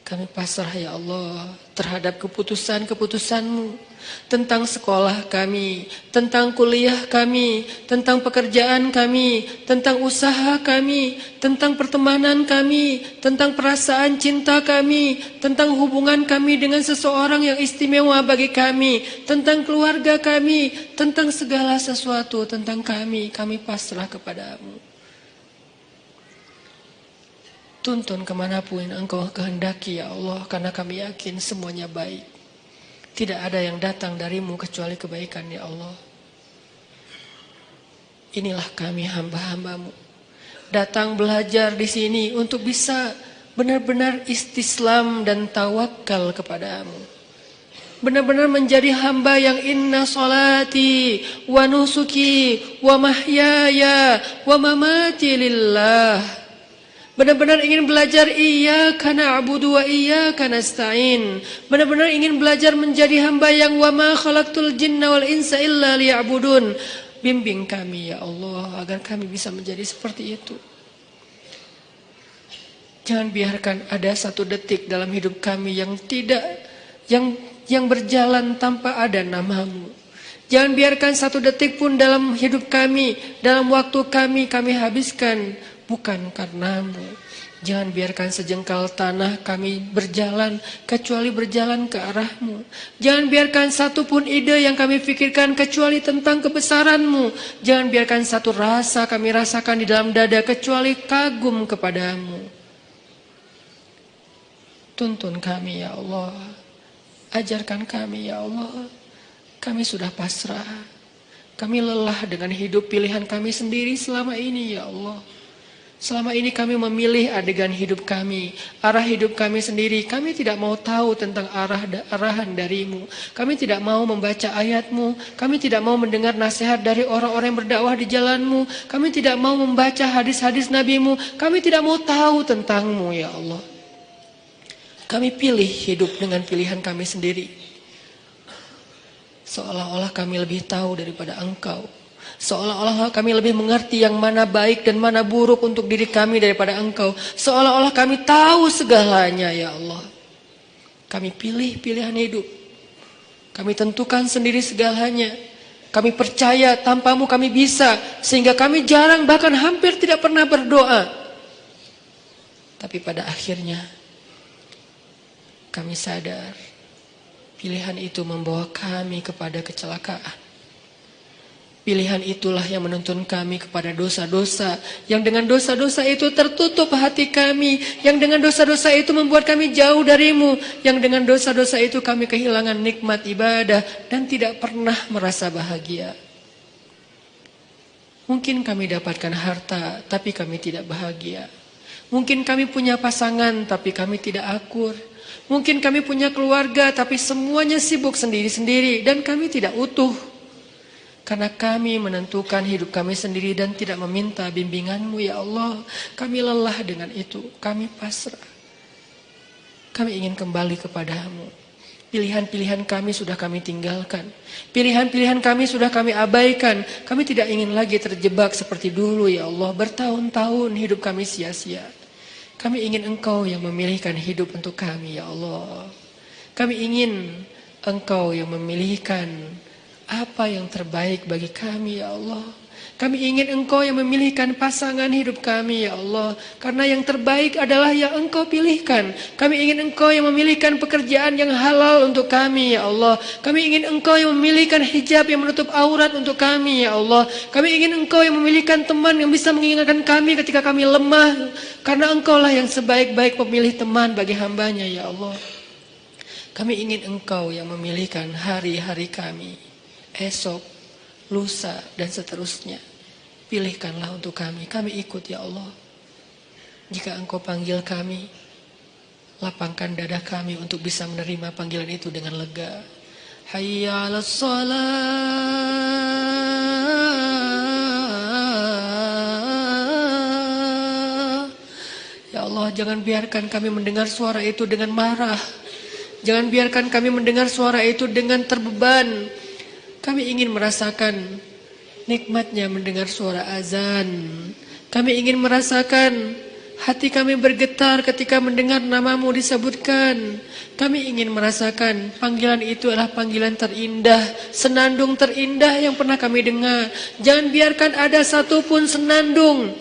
Kami pasrah ya Allah terhadap keputusan-keputusan-Mu tentang sekolah kami, tentang kuliah kami, tentang pekerjaan kami, tentang usaha kami, tentang pertemanan kami, tentang perasaan cinta kami, tentang hubungan kami dengan seseorang yang istimewa bagi kami, tentang keluarga kami, tentang segala sesuatu tentang kami pasrah kepadamu. Tuntun kemanapun Engkau kehendaki ya Allah, karena kami yakin semuanya baik. Tidak ada yang datang darimu kecuali kebaikan ya Allah. Inilah kami hamba-hamba-Mu. Datang belajar di sini untuk bisa benar-benar istislam dan tawakal kepadamu. Benar-benar menjadi hamba yang inna salati wa nusuki wa mahyaya wa mamati lillah. Benar-benar ingin belajar iyyaka na'budu wa iyyaka nasta'in. Benar-benar ingin belajar menjadi hamba yang wa ma khalaqtul jinna wal insa illa liya'budun. Bimbing kami ya Allah agar kami bisa menjadi seperti itu. Jangan biarkan ada satu detik dalam hidup kami yang berjalan tanpa ada nama-Mu. Jangan biarkan satu detik pun dalam hidup kami, dalam waktu kami habiskan bukan karena-Mu. Jangan biarkan sejengkal tanah kami berjalan kecuali berjalan ke arah-Mu. Jangan biarkan satu pun ide yang kami pikirkan kecuali tentang kebesaran-Mu. Jangan biarkan satu rasa kami rasakan di dalam dada kecuali kagum kepadamu. Tuntun kami ya Allah. Ajarkan kami ya Allah. Kami sudah pasrah. Kami lelah dengan hidup pilihan kami sendiri selama ini ya Allah. Selama ini kami memilih adegan hidup kami, arah hidup kami sendiri. Kami tidak mau tahu tentang arahan darimu. Kami tidak mau membaca ayatmu. Kami tidak mau mendengar nasihat dari orang-orang yang berdakwah di jalanmu. Kami tidak mau membaca hadis-hadis nabimu. Kami tidak mau tahu tentangmu ya Allah. Kami pilih hidup dengan pilihan kami sendiri. Seolah-olah kami lebih tahu daripada Engkau. Seolah-olah kami lebih mengerti yang mana baik dan mana buruk untuk diri kami daripada Engkau. Seolah-olah kami tahu segalanya ya Allah. Kami pilih pilihan hidup. Kami tentukan sendiri segalanya. Kami percaya tanpamu kami bisa. Sehingga kami jarang bahkan hampir tidak pernah berdoa. Tapi pada akhirnya kami sadar pilihan itu membawa kami kepada kecelakaan. Pilihan itulah yang menuntun kami kepada dosa-dosa. Yang dengan dosa-dosa itu tertutup hati kami. Yang dengan dosa-dosa itu membuat kami jauh darimu. Yang dengan dosa-dosa itu kami kehilangan nikmat ibadah dan tidak pernah merasa bahagia. Mungkin kami dapatkan harta, tapi kami tidak bahagia. Mungkin kami punya pasangan, tapi kami tidak akur. Mungkin kami punya keluarga, tapi semuanya sibuk sendiri-sendiri dan kami tidak utuh. Karena kami menentukan hidup kami sendiri dan tidak meminta bimbinganmu ya Allah. Kami lelah dengan itu. Kami pasrah. Kami ingin kembali kepadamu. Pilihan-pilihan kami sudah kami tinggalkan. Pilihan-pilihan kami sudah kami abaikan. Kami tidak ingin lagi terjebak seperti dulu ya Allah. Bertahun-tahun hidup kami sia-sia. Kami ingin Engkau yang memilihkan hidup untuk kami ya Allah. Kami ingin Engkau yang memilihkan apa yang terbaik bagi kami ya Allah. Kami ingin Engkau yang memilihkan pasangan hidup kami ya Allah. Karena yang terbaik adalah yang Engkau pilihkan. Kami ingin Engkau yang memilihkan pekerjaan yang halal untuk kami ya Allah. Kami ingin Engkau yang memilihkan hijab yang menutup aurat untuk kami ya Allah. Kami ingin Engkau yang memilihkan teman yang bisa mengingatkan kami ketika kami lemah. Karena Engkau lah yang sebaik-baik pemilih teman bagi hambanya ya Allah. Kami ingin Engkau yang memilihkan hari-hari kami, esok, lusa, dan seterusnya. Pilihkanlah untuk kami. Kami ikut ya Allah. Jika Engkau panggil kami, lapangkan dada kami untuk bisa menerima panggilan itu dengan lega. Hayya 'alas shalah. Ya Allah, jangan biarkan kami mendengar suara itu dengan marah. Jangan biarkan kami mendengar suara itu dengan terbeban. Kami ingin merasakan nikmatnya mendengar suara azan. Kami ingin merasakan hati kami bergetar ketika mendengar namamu disebutkan. Kami ingin merasakan panggilan itu adalah panggilan terindah, senandung terindah yang pernah kami dengar. Jangan biarkan ada satupun senandung,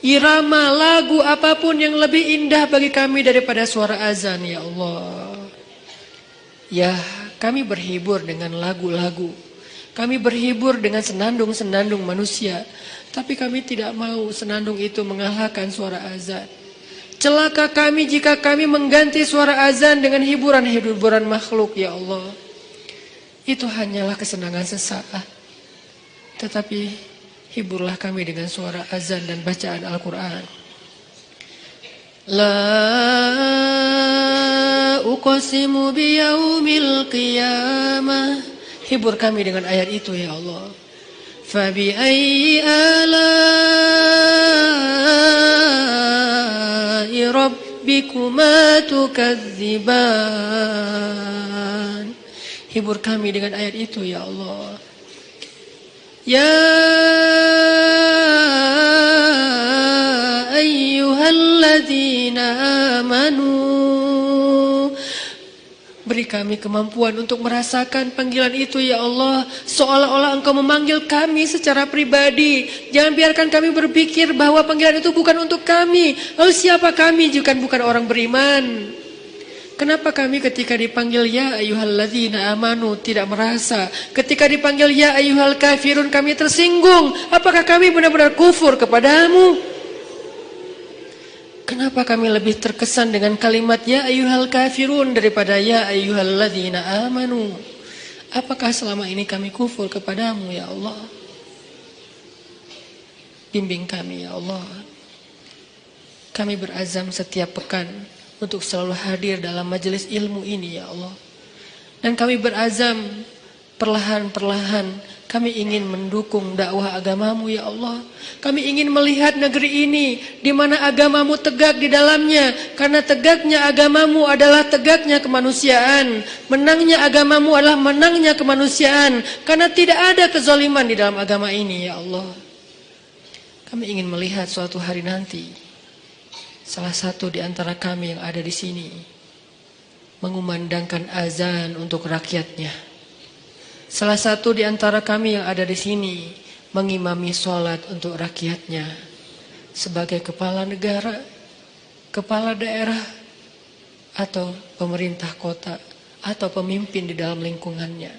irama, lagu apapun yang lebih indah bagi kami daripada suara azan ya Allah. Ya, kami berhibur dengan lagu-lagu. Kami berhibur dengan senandung-senandung manusia. Tapi kami tidak mau senandung itu mengalahkan suara azan. Celaka kami jika kami mengganti suara azan dengan hiburan-hiburan makhluk ya Allah. Itu hanyalah kesenangan sesaat. Tetapi hiburlah kami dengan suara azan dan bacaan Al-Quran. La uqsimu biyaumil qiyamah. Hibur kami dengan ayat itu ya Allah. Fabi ayyi ala'i rabbikuma tukadziban. Hibur kami dengan ayat itu ya Allah. Ya ayyuhalladzina amanu. Beri kami kemampuan untuk merasakan panggilan itu ya Allah. Seolah-olah Engkau memanggil kami secara pribadi. Jangan biarkan kami berpikir bahwa panggilan itu bukan untuk kami. Lalu siapa kami jika bukan orang beriman? Kenapa kami ketika dipanggil ya ayyuhalladzina amanu tidak merasa? Ketika dipanggil ya ayyuhal kafirun kami tersinggung. Apakah kami benar-benar kufur kepadamu? Kenapa kami lebih terkesan dengan kalimat ya ayyuhal kafirun daripada ya ayyuhalladzina amanu? Apakah selama ini kami kufur kepadamu ya Allah? Bimbing kami ya Allah. Kami berazam setiap pekan untuk selalu hadir dalam majelis ilmu ini ya Allah. Dan kami berazam perlahan-perlahan kami ingin mendukung dakwah agamamu ya Allah. Kami ingin melihat negeri ini di mana agamamu tegak di dalamnya. Karena tegaknya agamamu adalah tegaknya kemanusiaan. Menangnya agamamu adalah menangnya kemanusiaan. Karena tidak ada kezaliman di dalam agama ini ya Allah. Kami ingin melihat suatu hari nanti salah satu di antara kami yang ada di sini mengumandangkan azan untuk rakyatnya. Salah satu di antara kami yang ada di sini mengimami sholat untuk rakyatnya sebagai kepala negara, kepala daerah, atau pemerintah kota, atau pemimpin di dalam lingkungannya.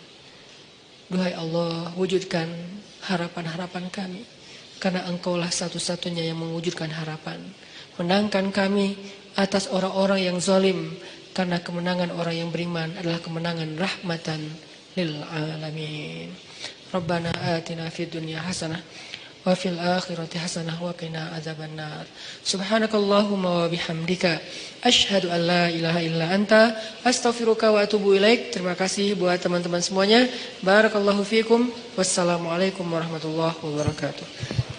Duhai Allah, wujudkan harapan-harapan kami. Karena Engkaulah satu-satunya yang mewujudkan harapan. Menangkan kami atas orang-orang yang zalim. Karena kemenangan orang yang beriman adalah kemenangan rahmatan lil alamin. Rabbana atina fid dunya hasanah wa fil akhirati hasanah wa qina adzabannar. Subhanakallahumma wa bihamdika asyhadu an la ilaha illa anta astaghfiruka wa atubu ilaik. Terima kasih buat teman-teman semuanya. Barakallahu fiikum. Wassalamualaikum warahmatullahi wabarakatuh.